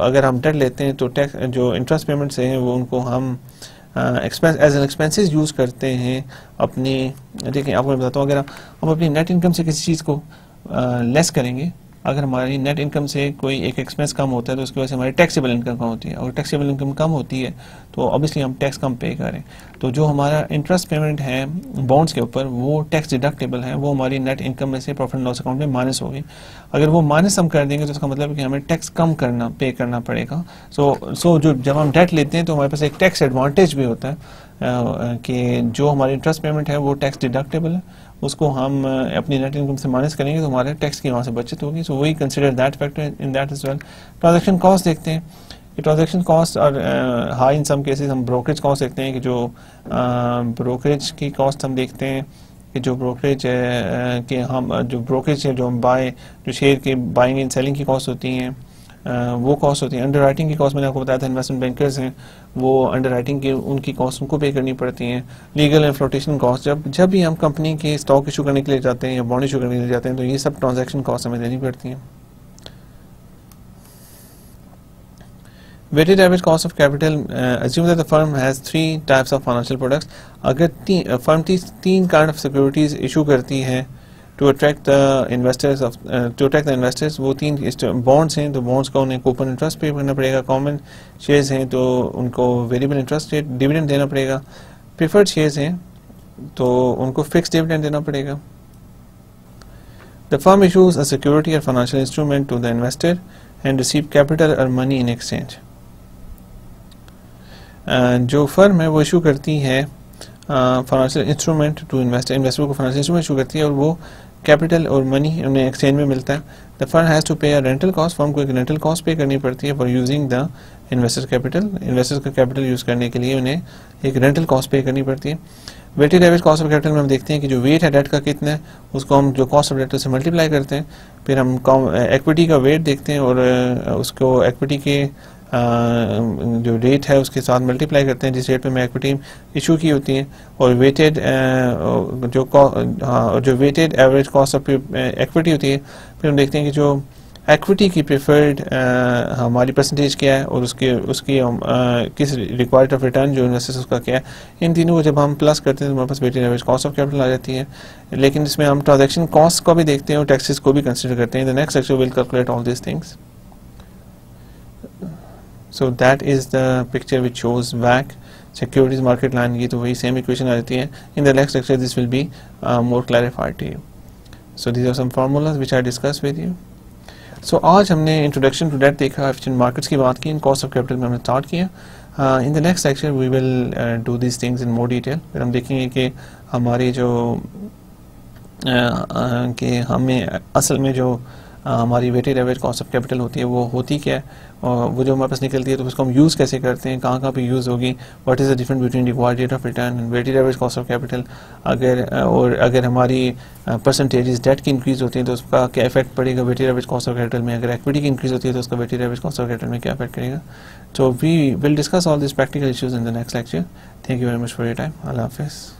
अगर हम debt लेते हैं तो tax जो interest payments हैं वो उनको हम as an expenses use करते हैं अपनी. देखिए आपको मैं बताता हूँ, अगर हम अपनी net income से किसी चीज़ को less करेंगे अगर हमारी नेट इनकम से कोई एक एक्सपेंस कम होता है तो उसकी वजह से हमारी टैक्सेबल इनकम कम होती है, और टैक्सेबल इनकम कम होती है तो ऑब्वियसली हम टैक्स कम पे करें। तो जो हमारा इंटरेस्ट पेमेंट है बॉन्ड्स के ऊपर वो टैक्स डिडक्टेबल है, वो हमारी नेट इनकम में से प्रॉफिट एंड लॉस अकाउंट में माइनस होगी। अगर वो माइनस हम कर देंगे तो उसका मतलब है कि हमें टैक्स कम पे करना पड़ेगा। सो जो जब हम डेट लेते हैं तो हमारे पास एक टैक्स एडवांटेज भी होता है कि जो हमारी इंटरेस्ट पेमेंट है वो टैक्स डिडक्टेबल है, उसको हम अपनी नेट इनकम से माइनस करेंगे तो हमारे टैक्स की वहाँ से बचत होगी। So we consider that factor in that as well. Transaction cost देखते हैं, ट्रांजैक्शन कॉस्ट और हाई इन सम केसेस। हम ब्रोकरेज कॉस्ट देखते हैं कि जो ब्रोकरेज की कॉस्ट हम देखते हैं कि जो ब्रोकरेज के हम जो ब्रोकरेज है जो हम जो शेयर के बाइंग एंड सेलिंग की कॉस्ट होती हैं वो कॉस्ट होती है। अंडर राइटिंग की कॉस्ट मैंने आपको बताया था, इन्वेस्टमेंट बैंकर्स हैं वो अंडर राइटिंग की उनकी कॉस्ट उनको पे करनी पड़ती हैं। लीगल एंड फ्लोटेशन कॉस्ट, जब भी हम कंपनी के स्टॉक इशू करने के लिए जाते हैं या बॉन्ड इशू करने के लिए जाते हैं तो ये सब ट्रांजैक्शन कॉस्ट हमें देनी पड़ती हैं। Weighted average cost of capital, assume that the firm has 3 types of financial products. अगर फर्म तीन काइंड ऑफ सिक्योरिटीज इशू करती है टू अट्रैक्ट द इन्वेस्टर्स, वो 3 बॉन्ड्स हैं तो बॉन्ड्स का उन्हें कूपन इंटरेस्ट पे करना पड़ेगा। कॉमन शेयर्स हैं तो उनको वेरिएबल इंटरेस्ट रेट डिविडेंड देना पड़ेगा। प्रीफर्ड शेयर्स हैं तो उनको फिक्स डिविडेंड देना पड़ेगा। The firm issues a security or financial instrument to the investor and receive capital or money in exchange. जो फर्म है वो इशू करती है फाइनेंशियल इंस्ट्रूमेंट टू इन्वेस्टर को फाइनेंशियल इंस्ट्रूमेंट इशू करती है और वो कैपिटल और मनी उन्हें एक्सचेंज में मिलता है। द फर्म हैज़ टू पे अ रेंटल कॉस्ट, फर्म को एक रेंटल कॉस्ट पे करनी पड़ती है फॉर यूजिंग द इन्वेस्टर्स का कैपिटल यूज़ करने के लिए उन्हें एक रेंटल कॉस्ट पे करनी पड़ती है। Weighted average cost of capital में हम देखते हैं कि जो वेट है डेट का कितना है उसको हम जो कॉस्ट ऑफ डेट से मल्टीप्लाई करते हैं, फिर हम इक्विटी का वेट देखते हैं और उसको इक्विटी के जो रेट है उसके साथ मल्टीप्लाई करते हैं जिस रेट पे हमें इक्विटी इशू की होती है, और वेटेड जो weighted average cost of equity होती है फिर हम देखते हैं कि जो इक्विटी की प्रेफर्ड हमारी परसेंटेज क्या है और उसकी किस रिक्वायर्ड ऑफ रिटर्न जो इन्वेस्टर्स उसका क्या है। इन तीनों को जब हम प्लस करते हैं तो हमारे पास weighted average cost of capital आ जाती है। लेकिन इसमें हम ट्रांजैक्शन कॉस्ट को भी देखते हैं और टैक्सेस को भी कंसिडर करते हैं। The next section will calculate all this things. So that is the picture which shows WACC securities market line की तो वही सेम इक्वेशन आ जाती है। In the next lecture this will be more clarified to you. So these are some formulas which I discussed with you. So आज हमने introduction to debt देखा, efficient markets की बात की, cost of capital में हमने start किया। In the next lecture we will do these things in more detail. फिर हम देखेंगे कि हमारी जो कि हमें असल में जो हमारी weighted average cost of capital होती है वो होती क्या है और वो जो हमारे पास निकलती है तो उसको हम यूज़ कैसे करते हैं, कहाँ पे यूज़ होगी, what is the difference between required rate of return and weighted average cost of capital. अगर हमारी परसेंटेजेस डेट की इंक्रीज़ होती है तो उसका क्या इफेक्ट पड़ेगा weighted average cost of capital में, अगर इक्विटी की इंक्रीज़ होती है तो उसका weighted average cost of capital में क्या इफेक्ट करेगा। So we will discuss all this practical issues in the next lecture. Thank you very much for your time. अल्लाह हाफिज़।